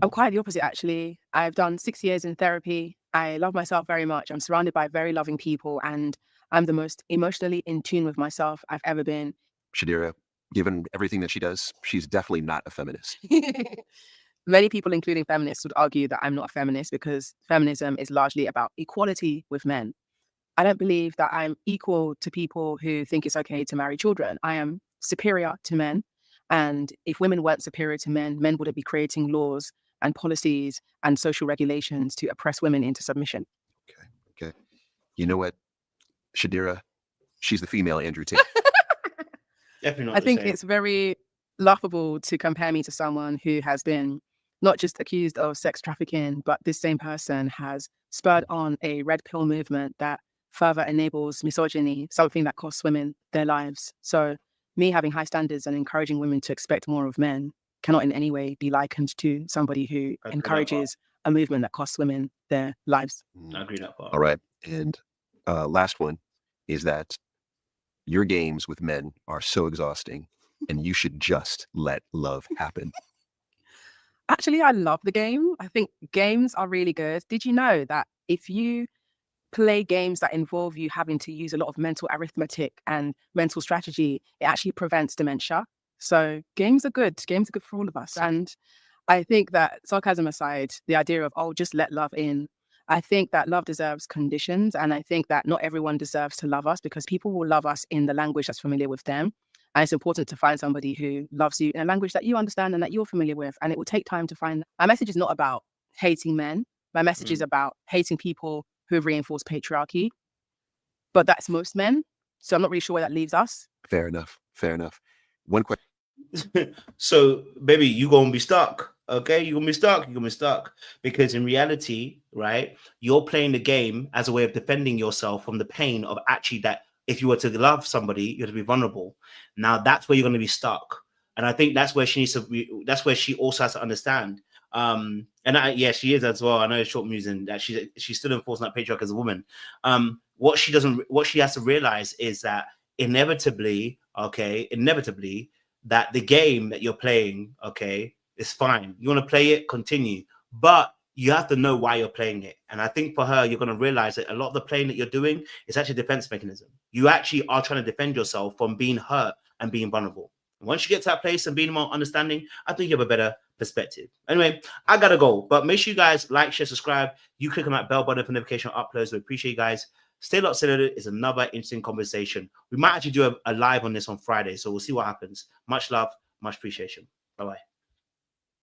I'm quite the opposite, actually. I've done 6 years in therapy. I love myself very much. I'm surrounded by very loving people, and I'm the most emotionally in tune with myself I've ever been. Chidera, given everything that she does, she's definitely not a feminist. Many people, including feminists, would argue that I'm not a feminist because feminism is largely about equality with men. I don't believe that I'm equal to people who think it's okay to marry children. I am superior to men. And if women weren't superior to men, men wouldn't be creating laws and policies and social regulations to oppress women into submission. Okay. You know what, Chidera, she's the female Andrew Tate. Definitely not. I think it's very laughable to compare me to someone who has been not just accused of sex trafficking, but this same person has spurred on a red pill movement that further enables misogyny, something that costs women their lives. So me having high standards and encouraging women to expect more of men cannot in any way be likened to somebody who encourages a movement that costs women their lives. I agree that part. All right. And last one is that your games with men are so exhausting and you should just let love happen. Actually, I love the game. I think games are really good. Did you know that if you play games that involve you having to use a lot of mental arithmetic and mental strategy, it actually prevents dementia? So games are good. Games are good for all of us. And I think that, sarcasm aside, the idea of, oh, just let love in. I think that love deserves conditions. And I think that not everyone deserves to love us because people will love us in the language that's familiar with them. And it's important to find somebody who loves you in a language that you understand and that you're familiar with. And it will take time to find. My message is not about hating men. My message is about hating people who have reinforced patriarchy. But that's most men. So I'm not really sure where that leaves us. Fair enough. Fair enough. One question. So, baby, you're going to be stuck. Okay, you're going to be stuck. You're going to be stuck. Because in reality, right, you're playing the game as a way of defending yourself from the pain of actually that if you were to love somebody, you're to be vulnerable. Now, that's where you're going to be stuck. And I think that's where she needs to, that's where she also has to understand. And yeah, she is as well. I know it's short musing that she's still enforcing that patriarchy as a woman. What she has to realize is that inevitably, that the game that you're playing, is fine. You want to play it, continue. But you have to know why you're playing it. And I think for her, you're going to realize that a lot of the playing that you're doing is actually a defense mechanism. You actually are trying to defend yourself from being hurt and being vulnerable. And once you get to that place and being more understanding, I think you have a better perspective. Anyway, I got to go. But make sure you guys like, share, subscribe. You click on that bell button for notification uploads. We appreciate you guys. Stay locked, stay loaded is another interesting conversation. We might actually do a live on this on Friday. So we'll see what happens. Much love, much appreciation. Bye-bye.